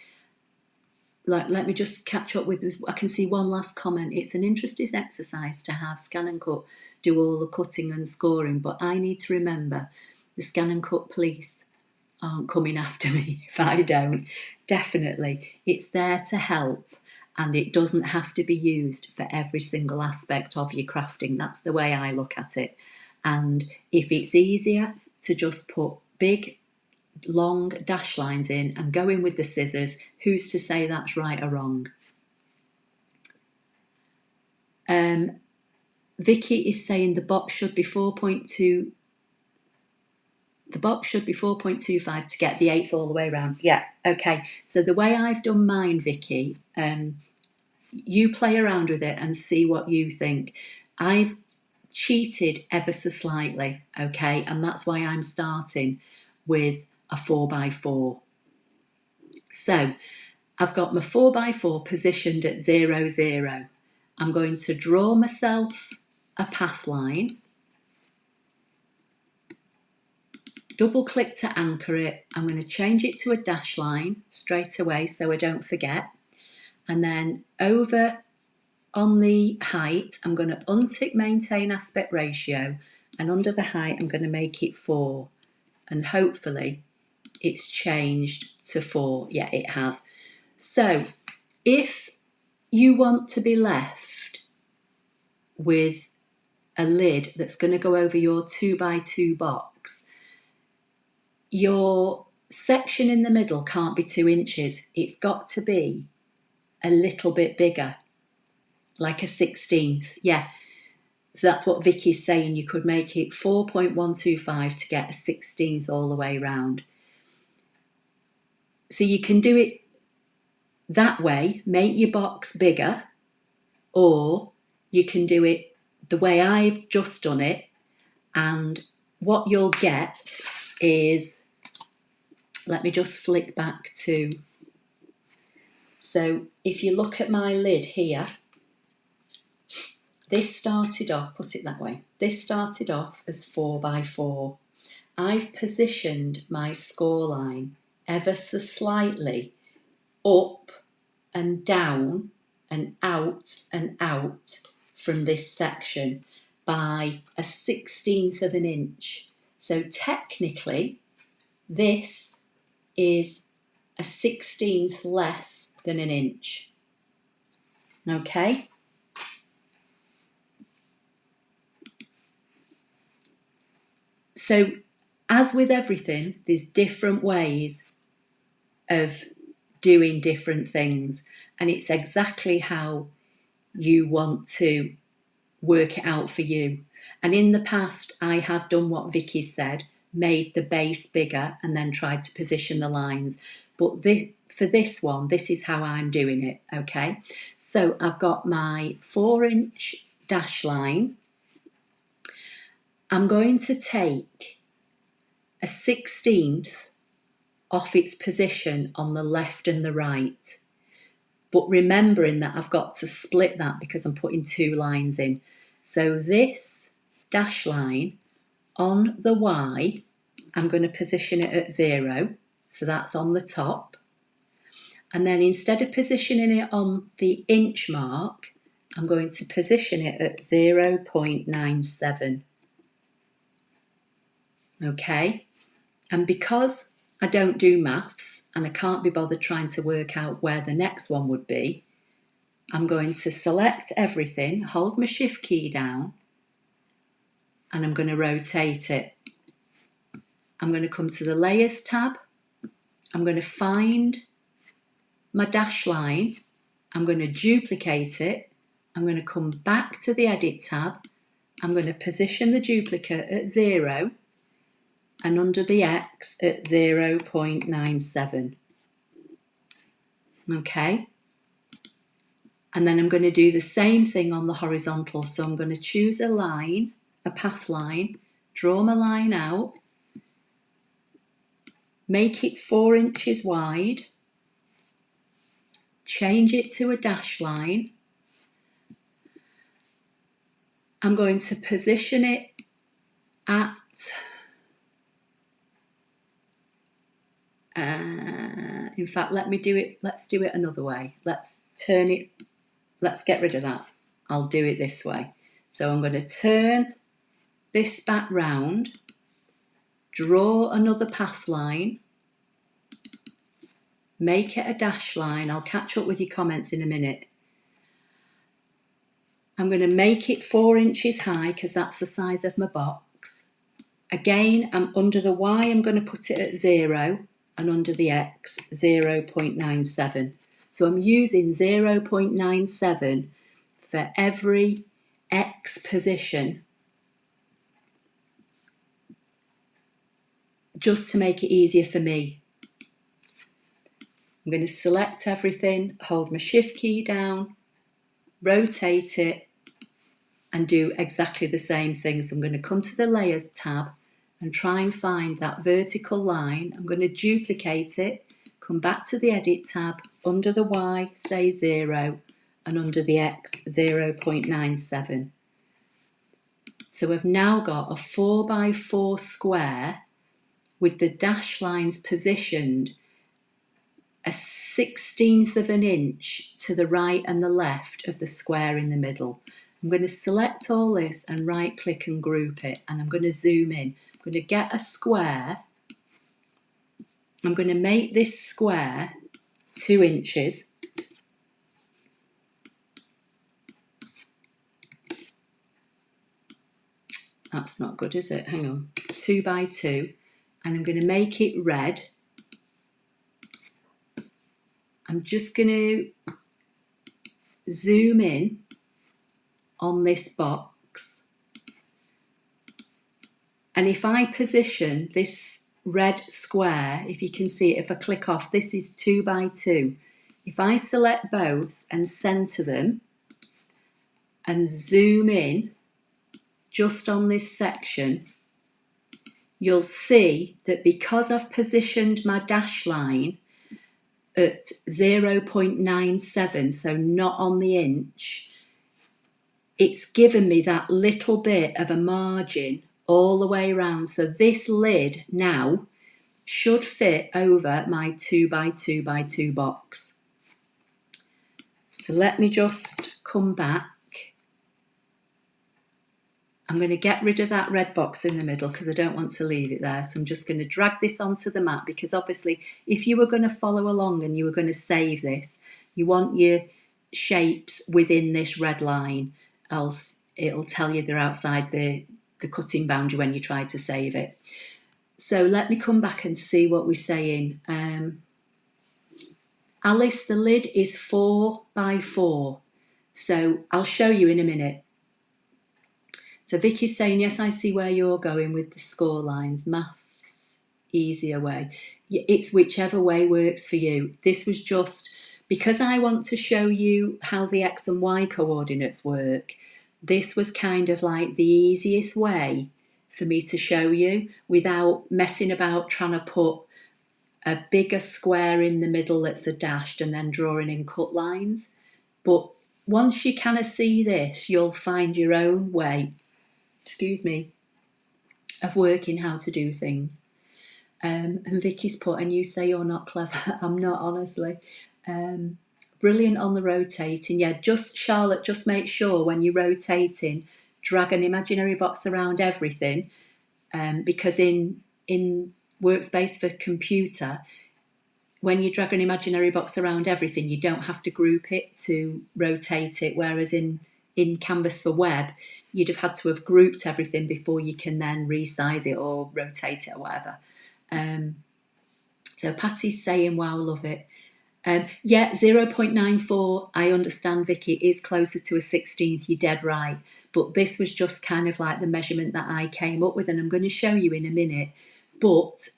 Let me just catch up with this. I can see one last comment. It's an interesting exercise to have ScanNCut do all the cutting and scoring, but I need to remember the ScanNCut police aren't coming after me if I don't. Definitely, it's there to help, and it doesn't have to be used for every single aspect of your crafting. That's the way I look at it. And if it's easier to just put big long dash lines in and go in with the scissors, who's to say that's right or wrong? Vicky is saying the box should be 4.2. The box should be 4.25 to get the eighth all the way around. Yeah, okay. So the way I've done mine, Vicky, you play around with it and see what you think. I've cheated ever so slightly, okay, and that's why I'm starting with a 4x4. So I've got my 4x4 positioned at 0, 0. I'm going to draw myself a path line, double click to anchor it. I'm going to change it to a dash line straight away so I don't forget. And then over on the height, I'm going to untick maintain aspect ratio, and under the height I'm going to make it 4, and hopefully it's changed to 4. Yeah, it has. So if you want to be left with a lid that's going to go over your 2x2 box, your section in the middle can't be 2 inches. It's got to be a little bit bigger, like a 16th. Yeah. So that's what Vicky's saying. You could make it 4.125 to get a 16th all the way around. So you can do it that way, make your box bigger, or you can do it the way I've just done it, and what you'll get is, let me just flick back to, so if you look at my lid here, this started off, put it that way, this started off as 4x4. I've positioned my score line ever so slightly up and down and out from this section by a 16th of an inch. So technically this is a 16th less than an inch. Okay? So as with everything, there's different ways of doing different things, and it's exactly how you want to work it out for you. And in the past, I have done what Vicky said, made the base bigger and then tried to position the lines. But for this one, this is how I'm doing it, okay? So I've got my 4-inch dash line. I'm going to take a 16th off its position on the left and the right. But remembering that I've got to split that because I'm putting 2 lines in. So this dash line on the Y, I'm going to position it at 0. So that's on the top. And then instead of positioning it on the inch mark, I'm going to position it at 0.97. Okay. And because I don't do maths and I can't be bothered trying to work out where the next one would be, I'm going to select everything, hold my shift key down, and I'm going to rotate it. I'm going to come to the layers tab. I'm going to find my dash line. I'm going to duplicate it. I'm going to come back to the edit tab. I'm going to position the duplicate at 0 and under the X at 0.97. Okay. And then I'm going to do the same thing on the horizontal. So I'm going to choose a line, a path line, draw my line out, make it 4 inches wide, change it to a dash line. I'm going to position it at, in fact, let's do it another way. Let's get rid of that. I'll do it this way. So I'm going to turn this back round, draw another path line, make it a dash line. I'll catch up with your comments in a minute. I'm going to make it 4 inches high because that's the size of my box. Again, I'm under the Y, I'm going to put it at 0, and under the X, 0.97. So I'm using 0.97 for every X position, just to make it easier for me. I'm going to select everything, hold my Shift key down, rotate it, and do exactly the same thing. So I'm going to come to the Layers tab and try and find that vertical line. I'm going to duplicate it, come back to the Edit tab, under the Y, say 0, and under the X, 0.97. So I've now got a 4x4 square with the dash lines positioned a 1/16 of an inch to the right and the left of the square in the middle. I'm going to select all this and right click and group it, and I'm going to zoom in. I'm going to get a square. I'm going to make this square 2 inches. That's not good, is it? Hang on. 2 by 2. And I'm going to make it red. I'm just going to zoom in on this box. And if I position this red square, if you can see it, if I click off, this is 2 by 2. If I select both and centre them and zoom in just on this section, you'll see that because I've positioned my dash line at 0.97, so not on the inch, it's given me that little bit of a margin all the way around. So this lid now should fit over my 2 by 2 by 2 box. So let me just come back. I'm going to get rid of that red box in the middle because I don't want to leave it there. So I'm just going to drag this onto the mat, because obviously if you were going to follow along and you were going to save this, you want your shapes within this red line, else it'll tell you they're outside the cutting boundary when you try to save it. So let me come back and see what we're saying. Alice, the lid is 4 by 4. So I'll show you in a minute. So Vicky's saying, yes, I see where you're going with the score lines. Maths, easier way. It's whichever way works for you. This was just because I want to show you how the X and Y coordinates work. This was kind of like the easiest way for me to show you without messing about trying to put a bigger square in the middle that's a dashed and then drawing in cut lines. But once you kind of see this, you'll find your own way, of working how to do things. And Vicky's put, and you say you're not clever. I'm not, honestly. Brilliant on the rotating. Yeah, just Charlotte, just make sure when you're rotating, drag an imaginary box around everything, because in Workspace for computer, when you drag an imaginary box around everything, you don't have to group it to rotate it, whereas in Canvas for web, you'd have had to have grouped everything before you can then resize it or rotate it or whatever. So Patty's saying, wow, love it. Yeah, 0.94, I understand, Vicky, is closer to a 1/16, you're dead right. But this was just kind of like the measurement that I came up with, and I'm going to show you in a minute. But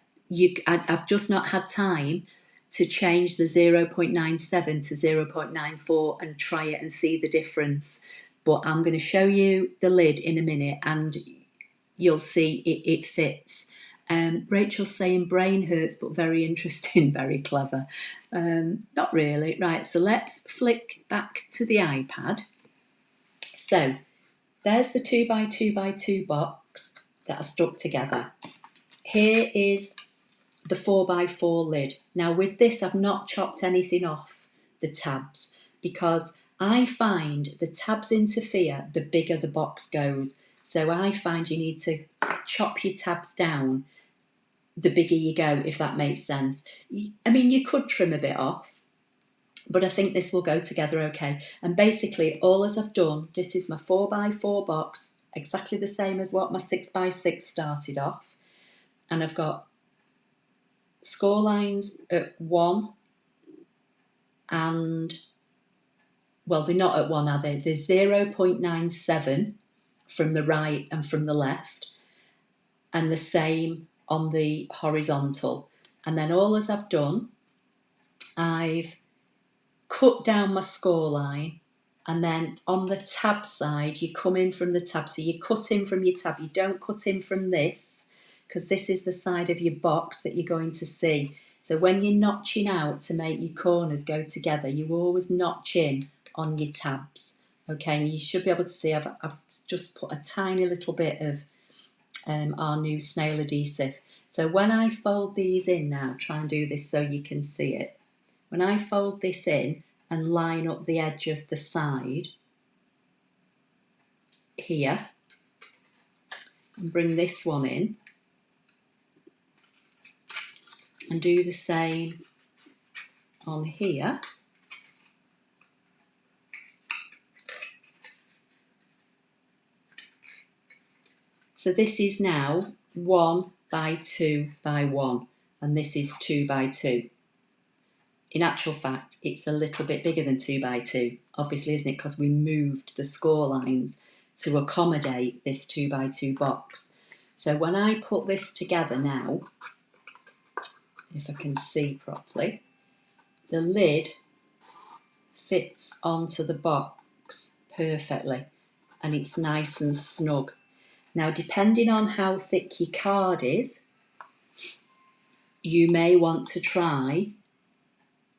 I've just not had time to change the 0.97 to 0.94 and try it and see the difference. But I'm going to show you the lid in a minute and you'll see it fits. Rachel's saying brain hurts, but very interesting, very clever. Not really. Right, so let's flick back to the iPad. So there's the 2 by 2 by 2 box that I stuck together. Here is the 4 by 4 lid. Now with this, I've not chopped anything off the tabs because I find the tabs interfere the bigger the box goes. So I find you need to chop your tabs down the bigger you go, if that makes sense. I mean, you could trim a bit off, but I think this will go together okay. And basically, all as I've done, this is my 4x4 box, exactly the same as what my 6x6 started off. And I've got score lines at 1 and, well, they're not at 1, are they? There's 0.97 from the right and from the left, and the same on the horizontal. And then all as I've done, I've cut down my score line, and then on the tab side, you come in from the tab. So you cut in from your tab. You don't cut in from this, because this is the side of your box that you're going to see. So when you're notching out to make your corners go together, you always notch in on your tabs. Okay, and you should be able to see I've just put a tiny little bit of our new snail adhesive. So when I fold these in now, try and do this so you can see it. When I fold this in and line up the edge of the side here, and bring this one in, and do the same on here, so this is now 1 by 2 by 1, and this is 2 by 2. In actual fact, it's a little bit bigger than 2 by 2, obviously, isn't it? Because we moved the score lines to accommodate this 2 by 2 box. So when I put this together now, if I can see properly, the lid fits onto the box perfectly, and it's nice and snug. Now, depending on how thick your card is, you may want to try,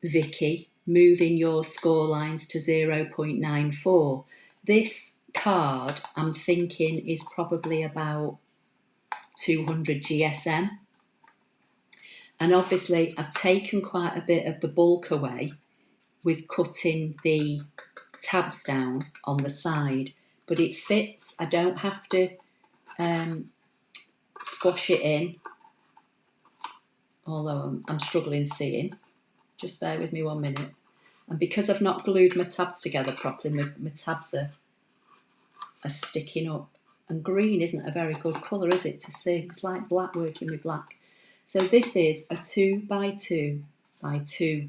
Vicky, moving your score lines to 0.94. This card, I'm thinking, is probably about 200 GSM. And obviously, I've taken quite a bit of the bulk away with cutting the tabs down on the side. But it fits. I don't have to squash it in, although I'm struggling seeing. Just bear with me 1 minute. And because I've not glued my tabs together properly, my tabs are sticking up. And green isn't a very good colour, is it, to see? It's like black working with black. So this is a 2 by 2 by 2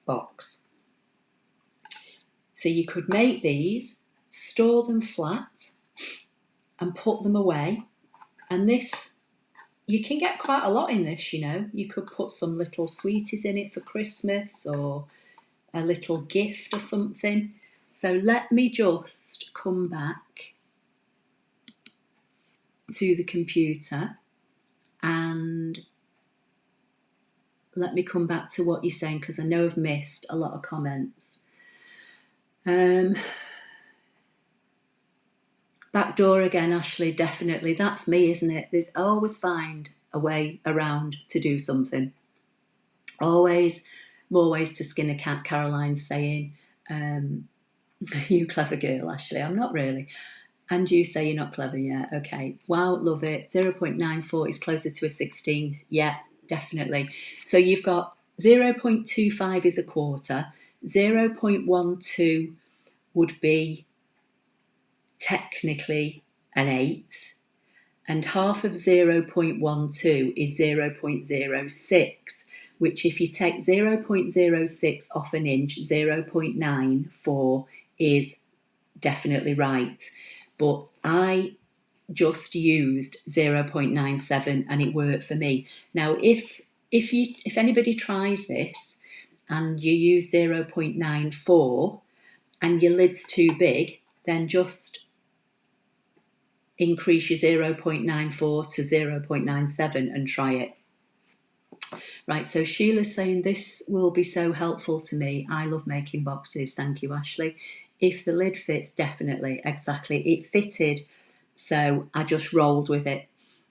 box. So you could make these, store them flat, and put them away. And this, you can get quite a lot in this, you know. You could put some little sweeties in it for Christmas, or a little gift or something. So let me just come back to the computer, and let me come back to what you're saying, because I know I've missed a lot of comments. Back door again, Ashley, definitely. That's me, isn't it? There's always find a way around to do something. Always more ways to skin a cat, Caroline's saying. You clever girl, Ashley. I'm not really. And you say you're not clever yet. Okay. Wow, love it. 0.94 is closer to a 16th. Yeah, definitely. So you've got 0.25 is a quarter. 0.12 would be technically an eighth. And half of 0.12 is 0.06, which if you take 0.06 off an inch, 0.94 is definitely right. But I just used 0.97 and it worked for me. Now, if anybody tries this and you use 0.94 and your lid's too big, then just increase your 0.94 to 0.97 and try it. Right, so Sheila's saying this will be so helpful to me. I love making boxes. Thank you, Ashley. If the lid fits, definitely, exactly. It fitted, so I just rolled with it.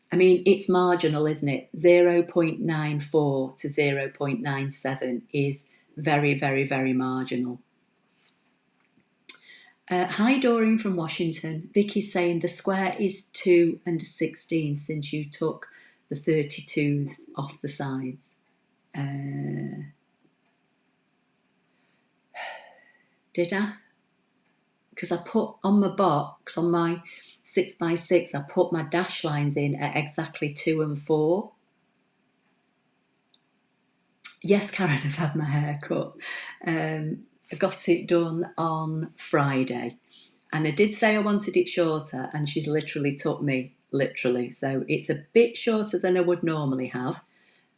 I mean, it's marginal, isn't it? 0.94 to 0.97 is very, very, very marginal. Hi, Doreen from Washington. Vicky's saying the square is 2 and 16 since you took the 32 off the sides. Did I? Because I put on my box, on my 6x6, I put my dash lines in at exactly 2 and 4. Yes, Karen, I've had my hair cut. I got it done on Friday. And I did say I wanted it shorter, and she's literally took me, literally. So it's a bit shorter than I would normally have.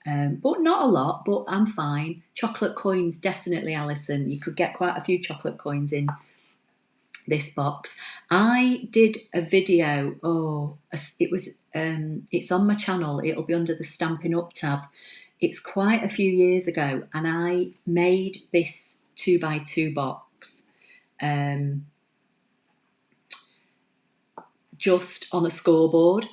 But not a lot, but I'm fine. Chocolate coins, definitely, Alison. You could get quite a few chocolate coins in this box. I did a video, it's on my channel. It'll be under the Stampin' Up tab. It's quite a few years ago, and I made this 2x2 box just on a scoreboard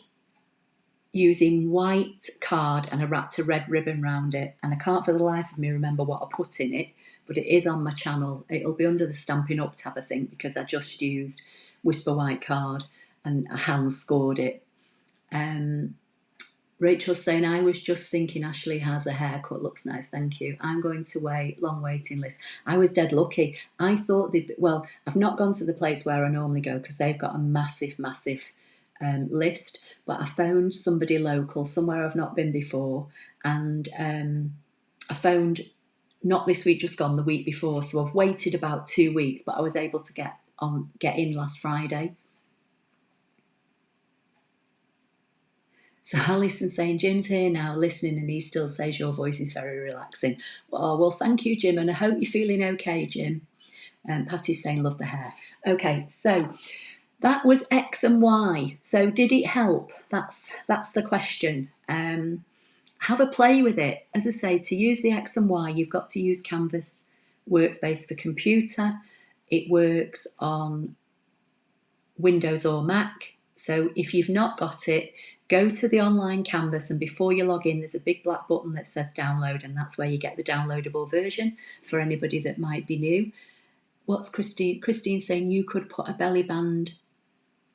using white card, and I wrapped a red ribbon around it, and I can't for the life of me remember what I put in it, but it is on my channel. It'll be under the Stampin' Up tab, I think, because I just used Whisper White card and I hand scored it. Rachel's saying, I was just thinking Ashley has a haircut, looks nice, thank you. I'm going to wait, long waiting list. I was dead lucky. I thought I've not gone to the place where I normally go because they've got a massive list, but I found somebody local, somewhere I've not been before, and I found, not this week just gone, the week before, so I've waited about 2 weeks, but I was able to get in last Friday. So Alison's saying, Jim's here now listening, and he still says your voice is very relaxing. Well, thank you, Jim, and I hope you're feeling okay, Jim. Patty's saying, love the hair. Okay, so that was X and Y. So did it help? That's the question. Have a play with it. As I say, to use the X and Y, you've got to use Canvas Workspace for computer. It works on Windows or Mac. So if you've not got it, go to the online Canvas, and before you log in, there's a big black button that says download, and that's where you get the downloadable version for anybody that might be new. What's Christine? Christine saying you could put a belly band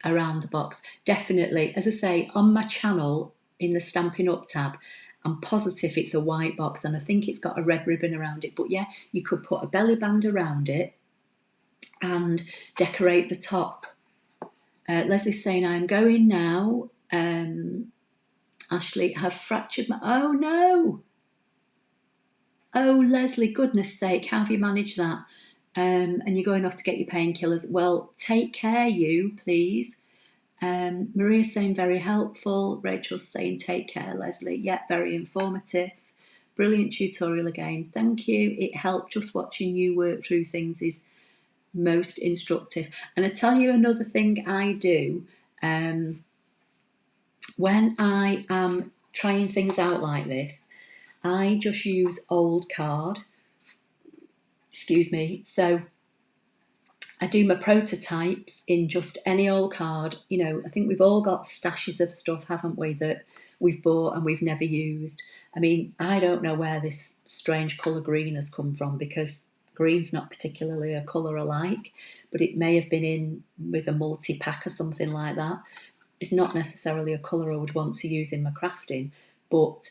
around the box. Definitely. As I say, on my channel in the Stampin' Up tab, I'm positive it's a white box, and I think it's got a red ribbon around it. But yeah, you could put a belly band around it and decorate the top. Leslie's saying, I'm going now. Ashley, have fractured my... Oh, no. Oh, Leslie, goodness sake, how have you managed that? And you're going off to get your painkillers. Well, take care, you, please. Maria's saying, very helpful. Rachel's saying, take care, Leslie. Yeah, very informative. Brilliant tutorial again. Thank you. It helped. Just watching you work through things is most instructive. And I tell you another thing I do when I am trying things out like this, I just use old card. Excuse me. So I do my prototypes in just any old card. You know, I think we've all got stashes of stuff, haven't we, that we've bought and we've never used. I mean, I don't know where this strange colour green has come from, because green's not particularly a colour I like, but it may have been in with a multi-pack or something like that. It's not necessarily a colour I would want to use in my crafting, but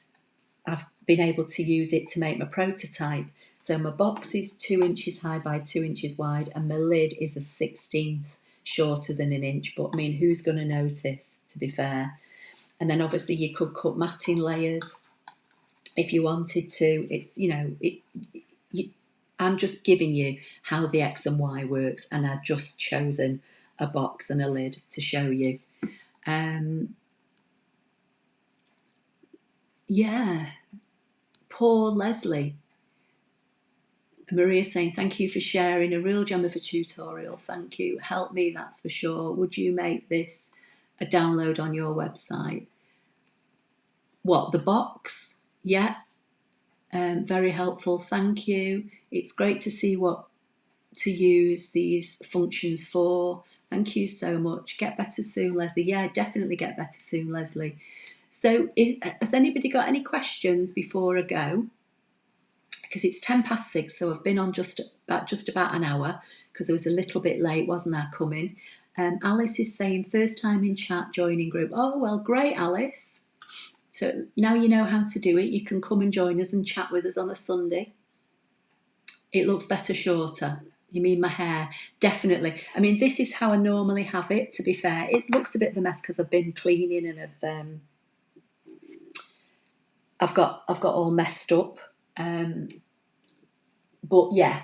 I've been able to use it to make my prototype. So my box is 2 inches high by 2 inches wide, and my lid is a 1/16 shorter than an inch. But I mean, who's going to notice, to be fair? And then obviously you could cut matting layers if you wanted to. It's, you know, I'm just giving you how the X and Y works, and I've just chosen a box and a lid to show you. Yeah, poor Leslie. Maria saying, thank you for sharing, a real gem of a tutorial. Thank you. Help me, that's for sure. Would you make this a download on your website? What, the box? Yeah. Very helpful. Thank you. It's great to see what to use these functions for. Thank you so much. Get better soon, Leslie. Yeah, definitely get better soon, Leslie. So has anybody got any questions before I go? Because it's 6:10, so I've been on just about an hour, because I was a little bit late, wasn't I, coming? Alice is saying, first time in chat, joining group. Oh, well, great, Alice. So now you know how to do it. You can come and join us and chat with us on a Sunday. It looks better shorter. You mean my hair? Definitely. I mean, this is how I normally have it, to be fair. It looks a bit of a mess because I've been cleaning and I've got all messed up. But yeah,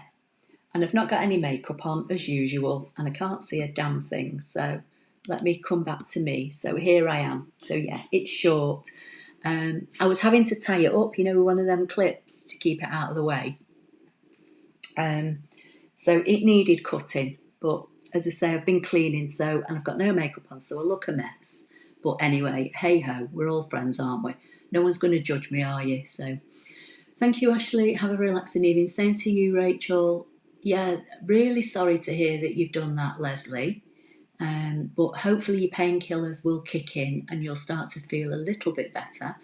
and I've not got any makeup on as usual, and I can't see a damn thing. So let me come back to me. So here I am. So yeah, it's short. I was having to tie it up, with one of them clips to keep it out of the way. So it needed cutting, but as I say, I've been cleaning, and I've got no makeup on, so I look a mess. But anyway, hey ho, we're all friends, aren't we? No one's going to judge me, are you? So thank you, Ashley. Have a relaxing evening. Same to you, Rachel. Yeah, really sorry to hear that you've done that, Leslie. But hopefully your painkillers will kick in and you'll start to feel a little bit better.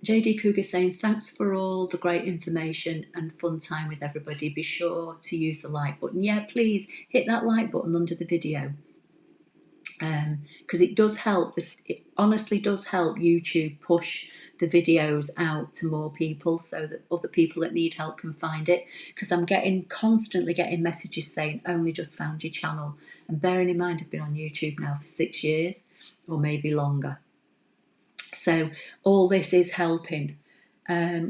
JD Cougar saying, thanks for all the great information and fun time with everybody. Be sure to use the like button. Yeah, please hit that like button under the video. Because it does help. It honestly does help YouTube push the videos out to more people so that other people that need help can find it. Because I'm constantly getting messages saying, only just found your channel. And bearing in mind, I've been on YouTube now for 6 years or maybe longer. So all this is helping.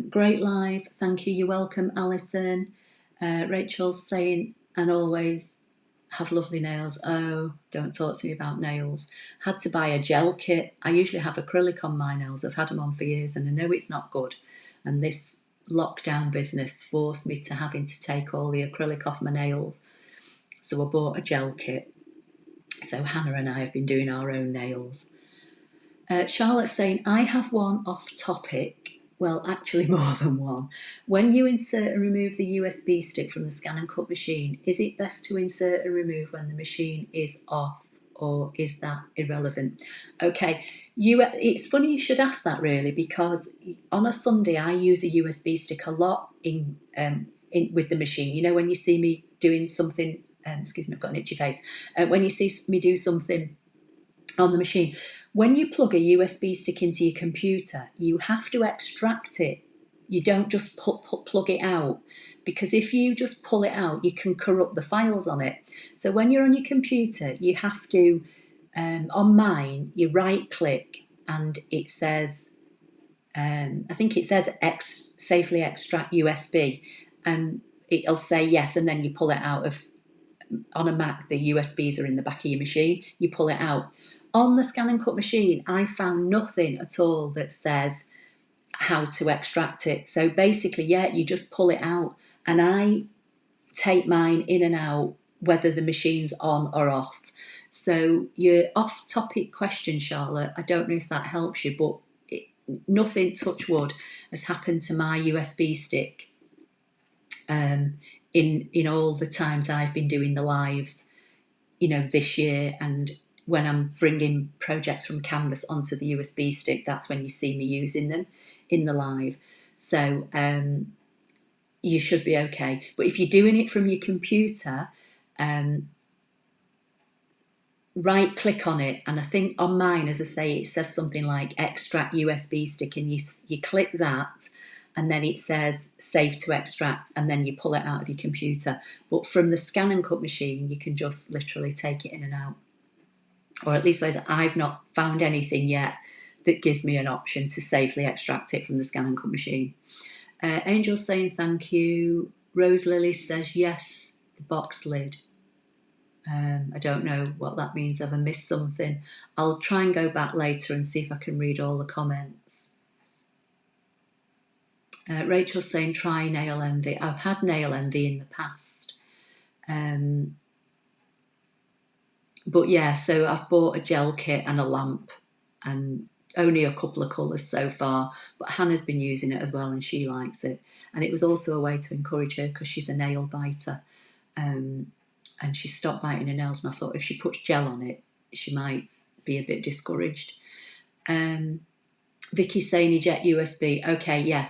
Great live. Thank you. You're welcome, Alison. Rachel's saying, and always have lovely nails. Oh, don't talk to me about nails. Had to buy a gel kit. I usually have acrylic on my nails. I've had them on for years and I know it's not good. And this lockdown business forced me to having to take all the acrylic off my nails. So I bought a gel kit. So Hannah and I have been doing our own nails. Charlotte's saying, I have one off topic. Well, actually more than one. When you insert and remove the USB stick from the ScanNCut machine, is it best to insert and remove when the machine is off, or is that irrelevant? Okay, it's funny you should ask that, really, because on a Sunday I use a USB stick a lot in with the machine. When you see me doing something, excuse me, I've got an itchy face. When you see me do something on the machine, when you plug a USB stick into your computer, you have to extract it. You don't just plug it out, because if you just pull it out, you can corrupt the files on it. So when you're on your computer, you have to, on mine, you right click and it says, I think it says safely extract USB, and it'll say yes, and then you pull it out of, on a Mac, the USBs are in the back of your machine, you pull it out. On the ScanNCut machine, I found nothing at all that says how to extract it. So basically, yeah, you just pull it out, and I take mine in and out whether the machine's on or off. So your off-topic question, Charlotte, I don't know if that helps you, but nothing, touch wood, has happened to my USB stick in all the times I've been doing the lives, this year. And when I'm bringing projects from Canvas onto the USB stick, that's when you see me using them in the live. So you should be okay. But if you're doing it from your computer, right click on it, and I think on mine, as I say, it says something like extract USB stick, and you click that, and then it says safe to extract, and then you pull it out of your computer. But from the ScanNCut machine, you can just literally take it in and out. Or at least I've not found anything yet that gives me an option to safely extract it from the ScanNCut machine. Angel's saying thank you. Rose Lily says yes, the box lid. I don't know what that means. Have I missed something? I'll try and go back later and see if I can read all the comments. Rachel's saying try nail envy. I've had nail envy in the past. But yeah, so I've bought a gel kit and a lamp, and only a couple of colours so far, but Hannah's been using it as well and she likes it. And it was also a way to encourage her, because she's a nail biter, and she stopped biting her nails, and I thought if she puts gel on it, she might be a bit discouraged. Vicky's saying eject USB. Okay, yeah.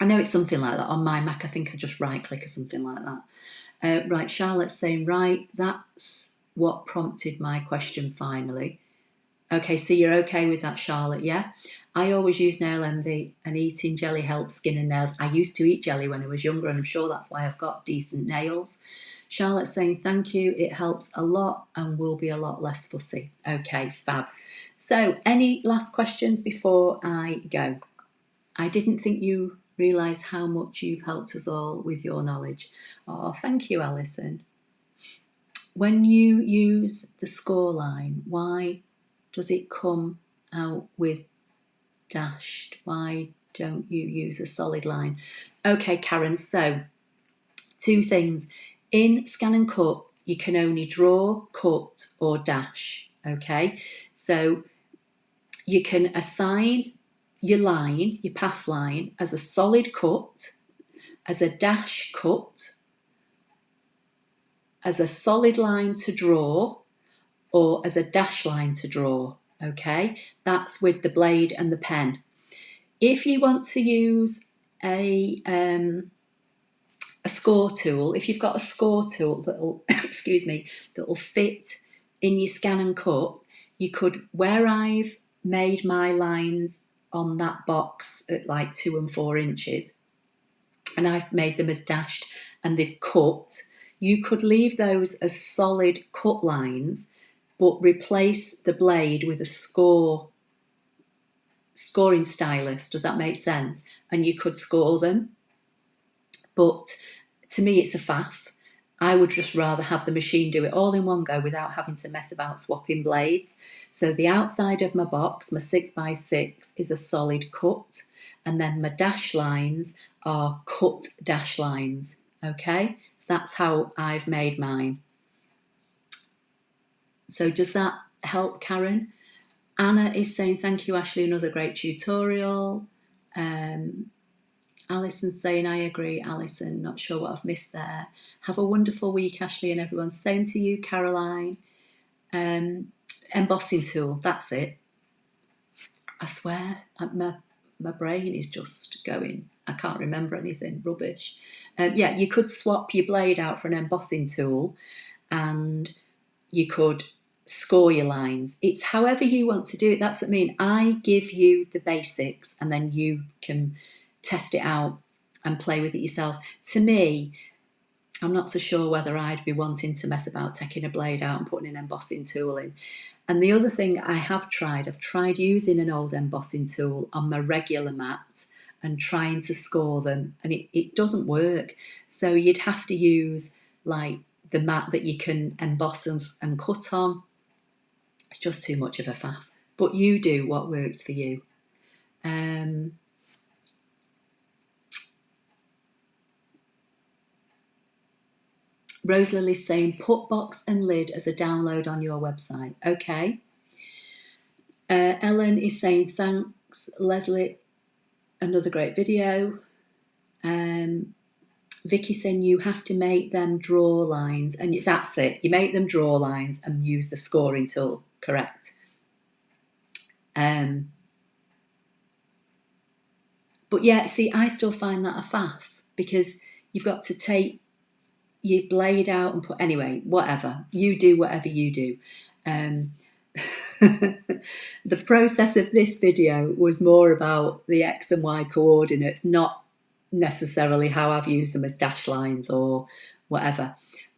I know it's something like that. On my Mac, I think I just right click or something like that. Right, Charlotte's saying, right, that's what prompted my question finally. Okay, so you're okay with that, Charlotte, yeah? I always use Nail Envy, and eating jelly helps skin and nails. I used to eat jelly when I was younger, and I'm sure that's why I've got decent nails. Charlotte's saying, thank you, it helps a lot and will be a lot less fussy. Okay, fab. So, any last questions before I go? I didn't think you realise how much you've helped us all with your knowledge. Oh, thank you, Alison. When you use the score line, why does it come out with dashed? Why don't you use a solid line? Okay, Karen, so two things. In ScanNCut, you can only draw, cut, or dash. Okay, so you can assign your line, your path line, as a solid cut, as a dash cut, as a solid line to draw, or as a dash line to draw. Okay, that's with the blade and the pen. If you want to use a score tool, if you've got a score tool that'll excuse me, that'll fit in your ScanNCut, you could, where I've made my lines on that box at like 2 and 4 inches, and I've made them as dashed and they've cut, you could leave those as solid cut lines, but replace the blade with a scoring stylus. Does that make sense? And you could score them. But to me, it's a faff. I would just rather have the machine do it all in one go without having to mess about swapping blades. So the outside of my box, my 6x6, is a solid cut, and then my dash lines are cut dash lines. Okay, so that's how I've made mine. So does that help, Karen? Anna is saying, thank you, Ashley, another great tutorial. Alison's saying, I agree, Alison, not sure what I've missed there. Have a wonderful week, Ashley, and everyone. Same to you, Caroline. Embossing tool, that's it. I swear, my brain is just going, I can't remember anything, rubbish. Yeah, you could swap your blade out for an embossing tool, and you could score your lines. It's however you want to do it. That's what I mean. I give you the basics, and then you can test it out and play with it yourself. To me, I'm not so sure whether I'd be wanting to mess about taking a blade out and putting an embossing tool in. And the other thing I've tried using an old embossing tool on my regular mat and trying to score them, and it doesn't work. So you'd have to use like the mat that you can emboss and cut on. It's just too much of a faff. But you do what works for you. Rose Lily's saying, put box and lid as a download on your website. Okay. Ellen is saying, thanks, Leslie, another great video. Vicky saying, you have to make them draw lines, and that's it. You make them draw lines and use the scoring tool, correct. But yeah, see, I still find that a faff, because you've got to take your blade out and put, anyway, whatever. You do whatever you do. The process of this video was more about the X and Y coordinates, not necessarily how I've used them as dash lines or whatever.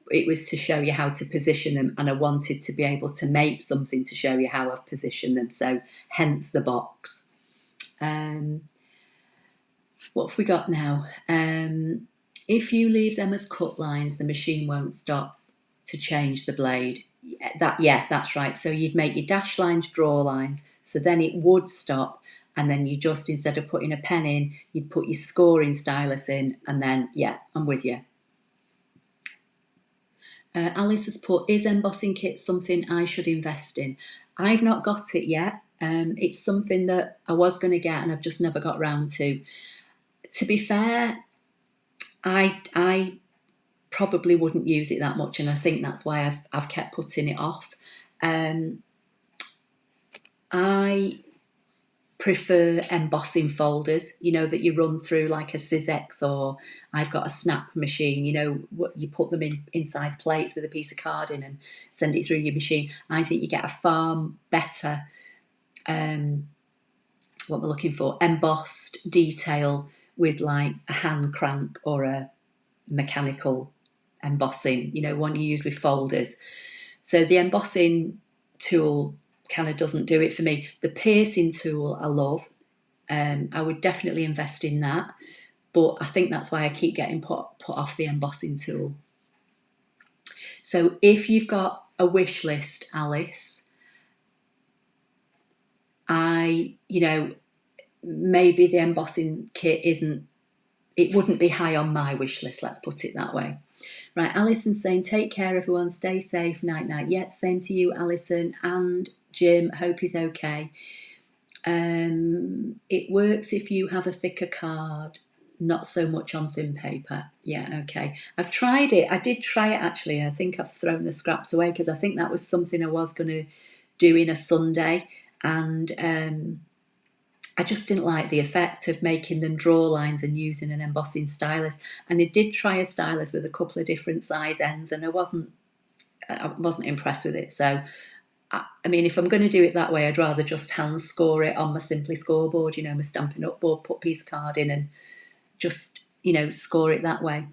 It was to show you how to position them, and I wanted to be able to make something to show you how I've positioned them, so hence the box. What have we got now? If you leave them as cut lines, the machine won't stop to change the blade. That's right. So you'd make your dash lines draw lines, so then it would stop, and then you just, instead of putting a pen in, you'd put your scoring stylus in, and then, yeah, I'm with you. Alice has put, is embossing kit something I should invest in? I've not got it yet. It's something that I was going to get and I've just never got round to. To be fair, I probably wouldn't use it that much, and I think that's why I've kept putting it off. I prefer embossing folders, that you run through like a Sizex, or I've got a snap machine, you put them inside plates with a piece of card in and send it through your machine. I think you get a far better what we're looking for, embossed detail with like a hand crank or a mechanical embossing, you know, one you use with folders. So the embossing tool kind of doesn't do it for me. The piercing tool I love. I would definitely invest in that, but I think that's why I keep getting put off the embossing tool. So if you've got a wish list, Alice, maybe the embossing kit wouldn't be high on my wish list, let's put it that way. Right, Alison's saying, take care everyone, stay safe, night night. Yeah, same to you, Alison, and Jim, hope he's okay. It works if you have a thicker card, not so much on thin paper. Yeah, okay. I've tried it. I did try it actually. I think I've thrown the scraps away because I think that was something I was going to do in a Sunday, and I just didn't like the effect of making them draw lines and using an embossing stylus. And I did try a stylus with a couple of different size ends, and I wasn't impressed with it. So I mean, if I'm going to do it that way, I'd rather just hand score it on my Simply scoreboard, you know, my Stampin' Up board, put a piece of card in and just, you know, score it that way.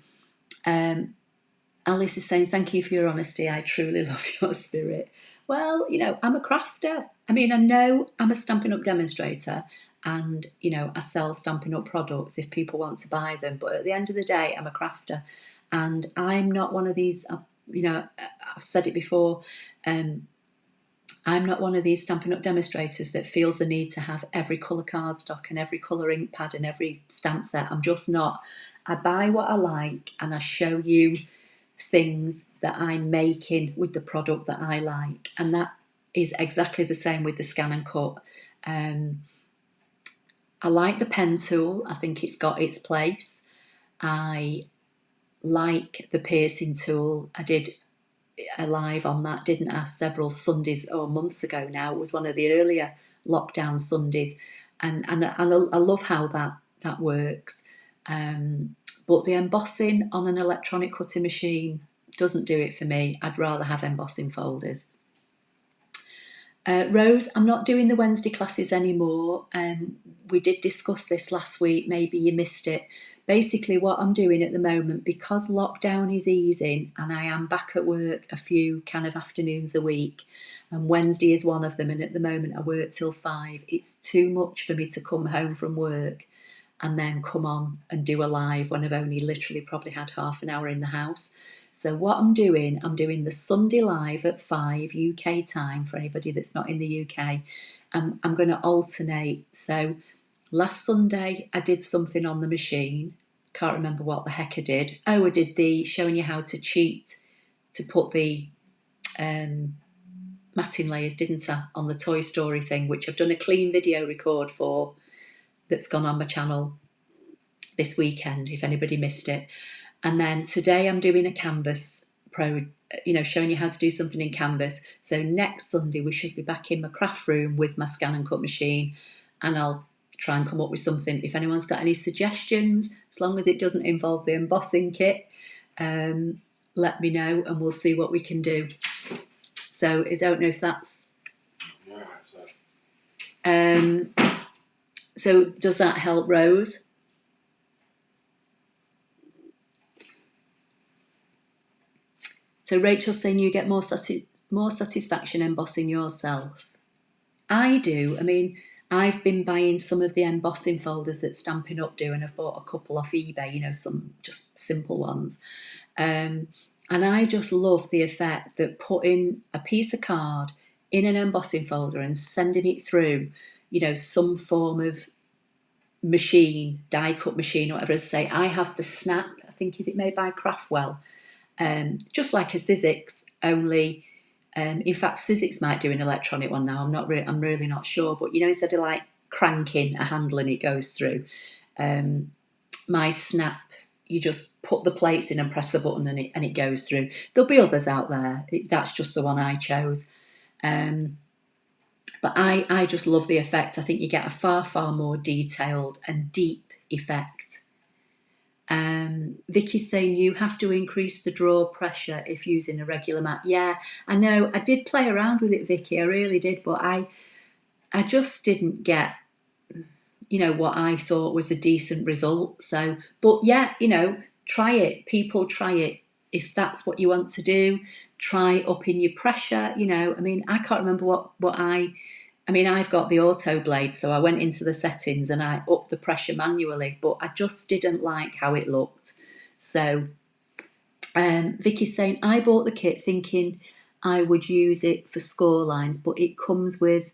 Alice is saying, thank you for your honesty. I truly love your spirit. Well, you know, I'm a crafter. I mean, I know I'm a Stampin' Up demonstrator and, you know, I sell Stampin' Up products if people want to buy them. But at the end of the day, I'm a crafter. And I'm not one of these, you know, I've said it before, I'm not one of these Stampin' Up demonstrators that feels the need to have every colour cardstock and every colour ink pad and every stamp set. I'm just not. I buy what I like and I show you things that I'm making with the product that I like. And that is exactly the same with the ScanNCut. I like the pen tool. I think it's got its place. I like the piercing tool. I did a live on that, didn't I, several Sundays or months ago now. It was one of the earlier lockdown Sundays, and I love how that works. But the embossing on an electronic cutting machine doesn't do it for me. I'd rather have embossing folders. Rose, I'm not doing the Wednesday classes anymore. We did discuss this last week, maybe you missed it. Basically what I'm doing at the moment, because lockdown is easing and I am back at work a few kind of afternoons a week, and Wednesday is one of them, and at the moment I work till 5, it's too much for me to come home from work and then come on and do a live when I've only literally probably had half an hour in the house. So what I'm doing the Sunday live at 5 UK time for anybody that's not in the UK. I'm going to alternate. So last Sunday I did something on the machine. Can't remember what the heck I did. Oh, I did the showing you how to cheat to put the matting layers, didn't I, on the Toy Story thing, which I've done a clean video record for that's gone on my channel this weekend, if anybody missed it. And then today I'm doing a Canvas Pro, you know, showing you how to do something in Canvas. So next Sunday we should be back in my craft room with my ScanNCut machine, and I'll try and come up with something. If anyone's got any suggestions, as long as it doesn't involve the embossing kit, let me know and we'll see what we can do. So I don't know if that's... so does that help, Rose? So Rachel's saying you get more satisfaction embossing yourself. I do. I mean, I've been buying some of the embossing folders that Stampin' Up do, and I've bought a couple off eBay, you know, some just simple ones. And I just love the effect that putting a piece of card in an embossing folder and sending it through, you know, some form of machine, die cut machine, or whatever. As I say, I have the Snap, I think, is it made by Craftwell? Just like a Sizzix, only in fact Sizzix might do an electronic one now. I'm really not sure, but you know, instead of like cranking a handle and it goes through, my Snap, you just put the plates in and press the button and it goes through. There'll be others out there. That's just the one I chose. But I just love the effect. I think you get a far more detailed and deep effect. Vicky's saying you have to increase the draw pressure if using a regular mat. Yeah, I know. I did play around with it, Vicky. I really did, but I just didn't get, what I thought was a decent result. So, but yeah, try it. People, try it. If that's what you want to do, try upping your pressure. I can't remember what I've got the auto blade, so I went into the settings and I upped the pressure manually, but I just didn't like how it looked. So Vicky's saying, I bought the kit thinking I would use it for score lines, but it comes with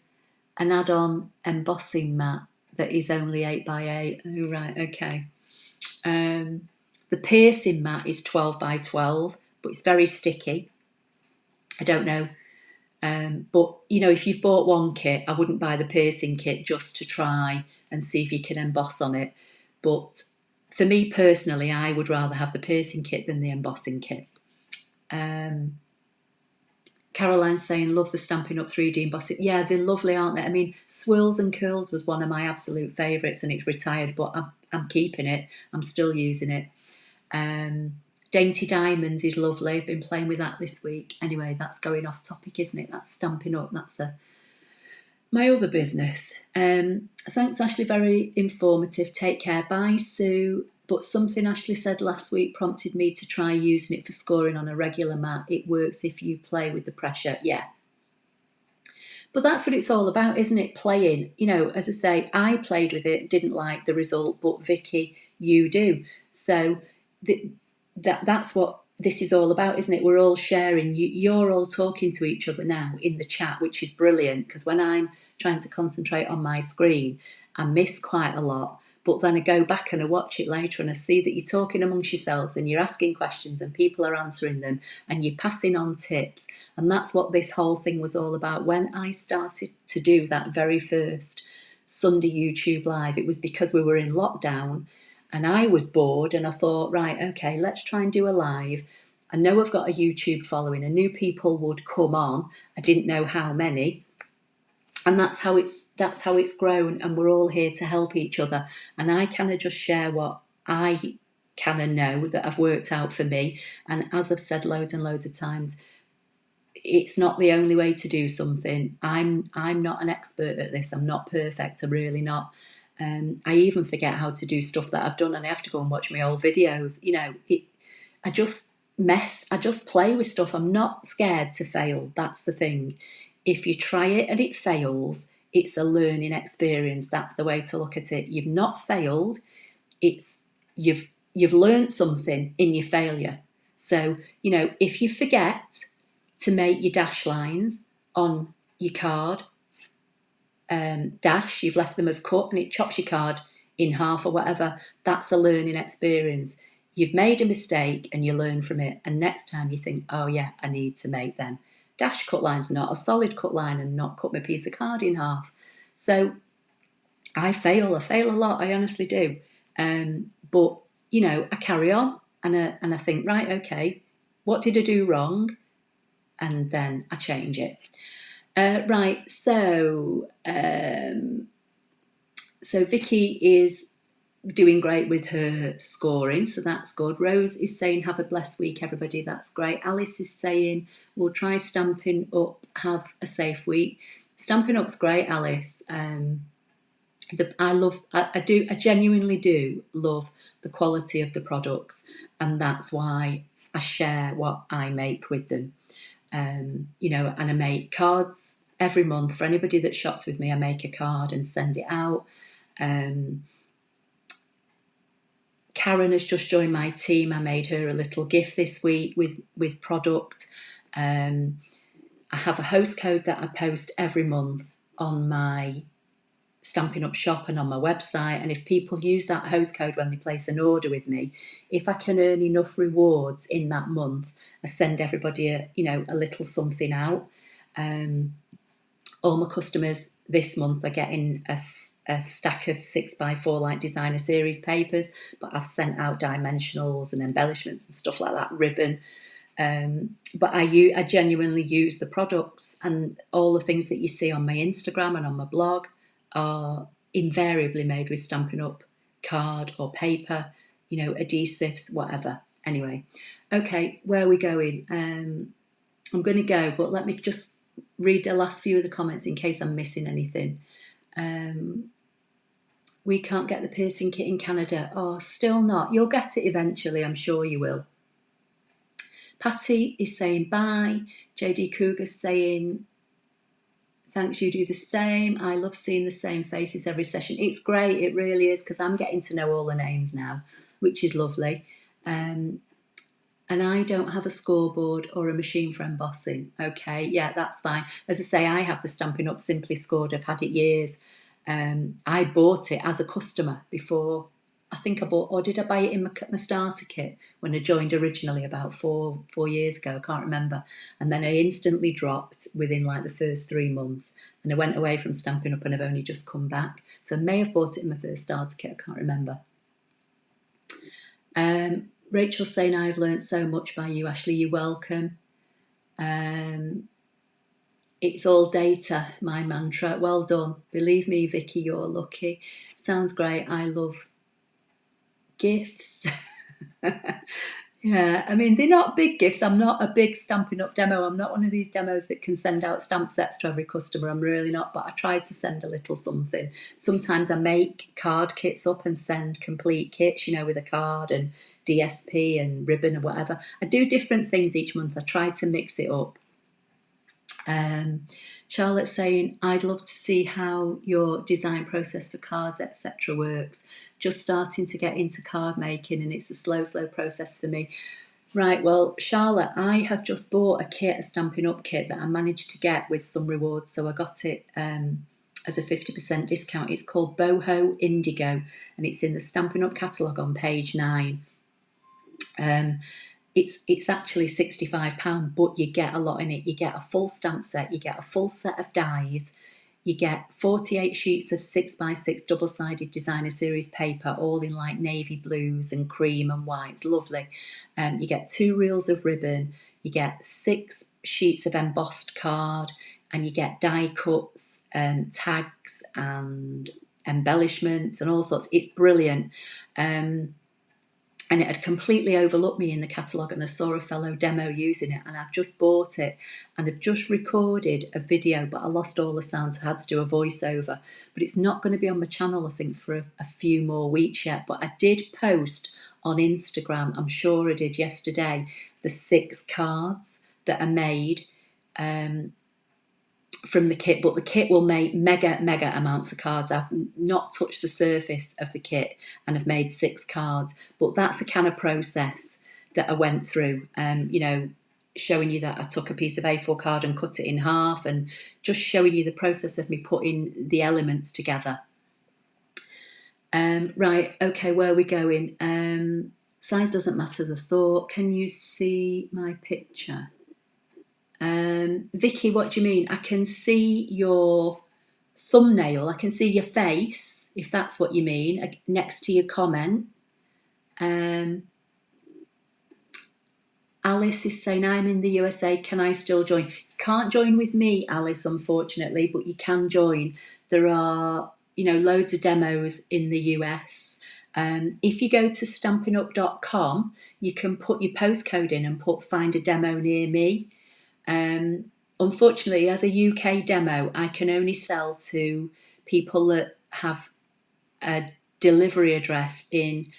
an add-on embossing mat that is only 8x8. Oh, right, okay. The piercing mat is 12x12, but it's very sticky. I don't know. But, if you've bought one kit, I wouldn't buy the piercing kit just to try and see if you can emboss on it. But for me personally, I would rather have the piercing kit than the embossing kit. Caroline's saying, love the Stampin' Up 3D embossing. Yeah, they're lovely, aren't they? Swirls and Curls was one of my absolute favourites, and it's retired, but I'm keeping it. I'm still using it. Dainty Diamonds is lovely. I've been playing with that this week. Anyway, that's going off topic, isn't it? That's Stampin' Up. That's my other business. Thanks, Ashley. Very informative. Take care. Bye, Sue. But something Ashley said last week prompted me to try using it for scoring on a regular mat. It works if you play with the pressure. Yeah. But that's what it's all about, isn't it? Playing. As I say, I played with it, didn't like the result, but Vicky, you do. So that's what this is all about, isn't it? We're all sharing. You're all talking to each other now in the chat, which is brilliant, because when I'm trying to concentrate on my screen, I miss quite a lot. But then I go back and I watch it later and I see that you're talking amongst yourselves and you're asking questions and people are answering them and you're passing on tips. And that's what this whole thing was all about. When I started to do that very first Sunday YouTube Live, it was because we were in lockdown and I was bored and I thought, right, okay, let's try and do a live. I know I've got a YouTube following. I knew people would come on. I didn't know how many. And that's how it's grown, and we're all here to help each other. And I kind of just share what I kind of know that I've worked out for me. And as I've said loads and loads of times, it's not the only way to do something. I'm not an expert at this. I'm not perfect. I'm really not. I even forget how to do stuff that I've done, and I have to go and watch my old videos. I just play with stuff. I'm not scared to fail. That's the thing. If you try it and it fails, it's a learning experience. That's the way to look at it. You've not failed. You've learned something in your failure. So, if you forget to make your dash lines on your card, you've left them as cut and it chops your card in half or whatever, that's a learning experience. You've made a mistake and you learn from it, and next time you think, oh yeah, I need to make them dash cut lines, not a solid cut line, and not cut my piece of card in half. So I fail a lot, I honestly do. But I carry on and I think, right, okay, what did I do wrong? And then I change it. Right, so Vicky is doing great with her scoring, so that's good. Rose is saying, have a blessed week, everybody. That's great. Alice is saying, we'll try Stampin' Up, have a safe week. Stampin' Up's great, Alice. I genuinely do love the quality of the products, and that's why I share what I make with them. And I make cards every month for anybody that shops with me. I make a card and send it out. Karen has just joined my team. I made her a little gift this week with product. I have a host code that I post every month on my Stampin' Up shop and on my website, and if people use that host code when they place an order with me, if I can earn enough rewards in that month, I send everybody a little something out. All my customers this month are getting a stack of 6x4 like designer series papers, but I've sent out dimensionals and embellishments and stuff like that, ribbon. But I genuinely use the products, and all the things that you see on my Instagram and on my blog are invariably made with Stampin' Up card or paper, adhesives, whatever. Anyway, okay, where are we going? I'm going to go, but let me just read the last few of the comments in case I'm missing anything. We can't get the piercing kit in Canada. Oh, still not. You'll get it eventually, I'm sure you will. Patty is saying bye. JD Cougar's saying, thanks, you do the same. I love seeing the same faces every session. It's great, it really is, because I'm getting to know all the names now, which is lovely. And I don't have a scoreboard or a machine for embossing. Okay, yeah, that's fine. As I say, I have the Stampin' Up! Simply Scored. I've had it years. I bought it as a customer before. I think I bought, or did I buy it in my starter kit when I joined originally about four years ago? I can't remember. And then I instantly dropped within like the first 3 months, and I went away from Stampin' Up! And I've only just come back. So I may have bought it in my first starter kit. I can't remember. Rachel's saying, I've learned so much by you, Ashley. You're welcome. It's all data, my mantra. Well done. Believe me, Vicky, you're lucky. Sounds great. I love gifts. Yeah, I mean, they're not big gifts. I'm not a big Stampin' Up! Demo. I'm not one of these demos that can send out stamp sets to every customer. I'm really not, but I try to send a little something. Sometimes I make card kits up and send complete kits, with a card and DSP and ribbon or whatever. I do different things each month. I try to mix it up. Charlotte's saying, I'd love to see how your design process for cards, etc. works. Just starting to get into card making, and it's a slow process for me. Right, well, Charlotte, I have just bought a kit, a Stampin' Up! Kit that I managed to get with some rewards. So I got it as a 50% discount. It's called Boho Indigo, and it's in the Stampin' Up! Catalogue on page 9. It's actually £65, but you get a lot in it. You get a full stamp set, you get a full set of dies, you get 48 sheets of 6x6 double-sided designer series paper, all in like navy blues and cream and whites. Lovely. You get 2 reels of ribbon, you get 6 sheets of embossed card, and you get die cuts, tags and embellishments and all sorts. It's brilliant. And it had completely overlooked me in the catalogue, and I saw a fellow demo using it, and I've just bought it, and I've just recorded a video, but I lost all the sound, so I had to do a voiceover. But it's not going to be on my channel, I think, for a few more weeks yet. But I did post on Instagram, I'm sure I did yesterday, the 6 cards that are made from the kit, but the kit will make mega amounts of cards. I've not touched the surface of the kit and I've made 6 cards, but that's the kind of process that I went through, showing you that I took a piece of A4 card and cut it in half, and just showing you the process of me putting the elements together. Right, okay, where are we going? Size doesn't matter, the thought. Can you see my picture? Vicky, what do you mean? I can see your thumbnail, I can see your face, if that's what you mean, next to your comment. Alice is saying, I'm in the USA, can I still join? You can't join with me, Alice, unfortunately, but you can join. There are, loads of demos in the US. If you go to stampinup.com, you can put your postcode in and find a demo near me. Unfortunately, as a UK demo, I can only sell to people that have a delivery address in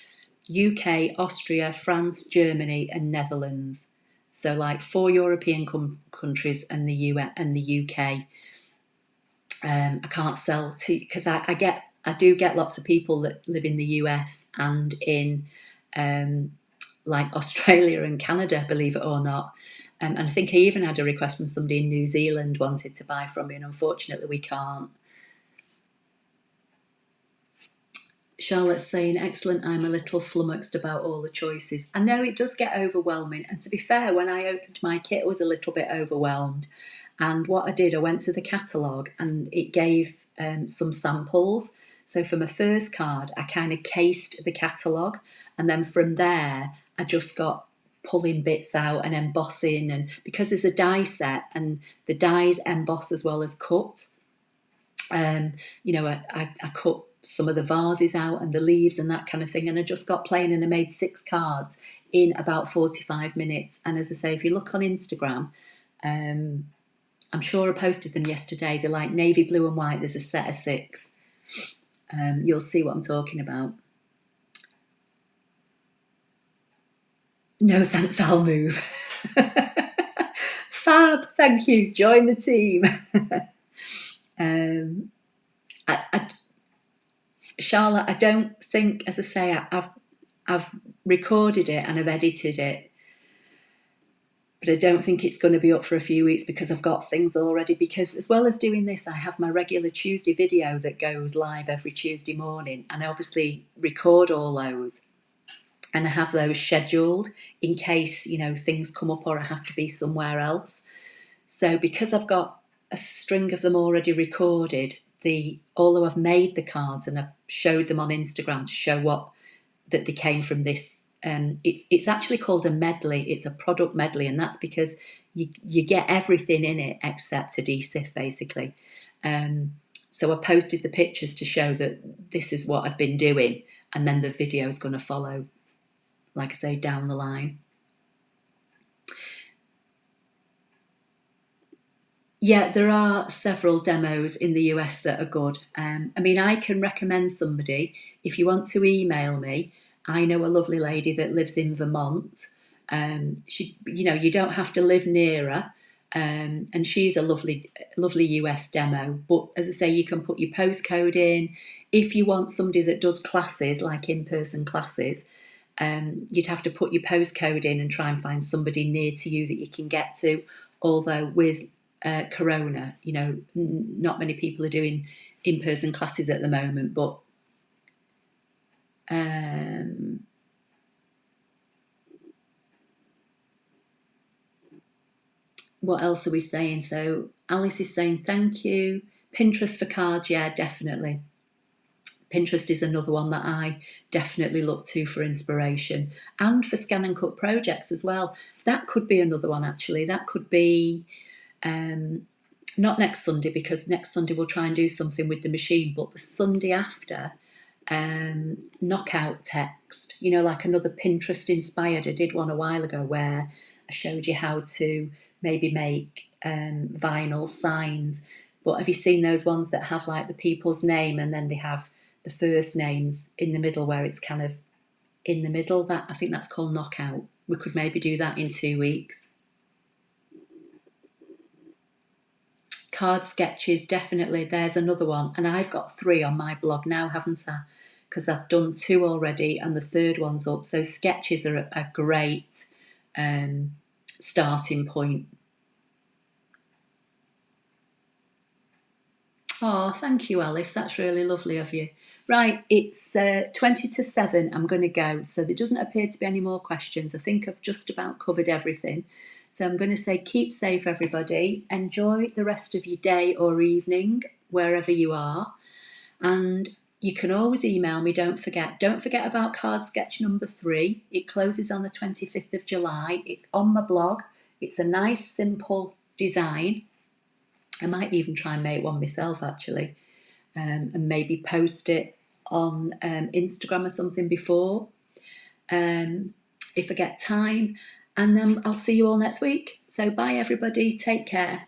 UK, Austria, France, Germany, and Netherlands. So, like 4 European countries and the US and the UK. I can't sell to, because I do get lots of people that live in the US and in like Australia and Canada, believe it or not. And I think I even had a request from somebody in New Zealand wanted to buy from me, and unfortunately we can't. Charlotte's saying, excellent, I'm a little flummoxed about all the choices. I know it does get overwhelming, and to be fair, when I opened my kit, I was a little bit overwhelmed. And what I did, I went to the catalogue and it gave some samples. So for my first card, I kind of cased the catalogue, and then from there, I just got pulling bits out and embossing, and because there's a die set and the dies emboss as well as cut, I cut some of the vases out and the leaves and that kind of thing, and I just got playing and I made 6 cards in about 45 minutes. And as I say, if you look on Instagram, I'm sure I posted them yesterday. They're like navy blue and white. There's a set of 6. You'll see what I'm talking about. No thanks, I'll move. Fab, thank you. Join the team. Charlotte, I don't think, as I say, I've recorded it and I've edited it, but I don't think it's going to be up for a few weeks because I've got things already. Because as well as doing this, I have my regular Tuesday video that goes live every Tuesday morning, and I obviously record all those, and I have those scheduled in case, you know, things come up or I have to be somewhere else. So because I've got a string of them already recorded, although I've made the cards and I've showed them on Instagram to show that they came from this. It's actually called a medley. It's a product medley, and that's because you get everything in it except adhesive, basically. So I posted the pictures to show that this is what I'd been doing, and then the video is going to follow, like I say, down the line. Yeah, there are several demos in the US that are good. I mean, I can recommend somebody if you want to email me. I know a lovely lady that lives in Vermont. You don't have to live near her, and she's a lovely US demo. But as I say, you can put your postcode in. If you want somebody that does classes, like in-person classes, you'd have to put your postcode in and try and find somebody near to you that you can get to. Although with Corona, not many people are doing in-person classes at the moment, but what else are we saying? So Alice is saying thank you. Pinterest for cards, yeah, definitely. Pinterest is another one that I definitely look to for inspiration, and for ScanNCut projects as well. That could be another one, actually. That could be not next Sunday, because next Sunday we'll try and do something with the machine, but the Sunday after, knockout text, like another Pinterest inspired. I did one a while ago where I showed you how to maybe make vinyl signs. But have you seen those ones that have like the people's name and then they have the first names in the middle, where it's kind of in the middle? That, I think that's called knockout. We could maybe do that in 2 weeks. Card sketches, definitely. There's another one, and I've got 3 on my blog now, haven't I? Because I've done 2 already and the 3rd one's up. So sketches are a great starting point. Oh, thank you, Alice. That's really lovely of you. Right, it's 20 to 7. I'm going to go. So there doesn't appear to be any more questions. I think I've just about covered everything. So I'm going to say keep safe, everybody. Enjoy the rest of your day or evening, wherever you are. And you can always email me, don't forget. Don't forget about card sketch number 3. It closes on the 25th of July. It's on my blog. It's a nice, simple design. I might even try and make one myself, actually, and maybe post it on Instagram or something before, if I get time. And then I'll see you all next week. So bye, everybody. Take care.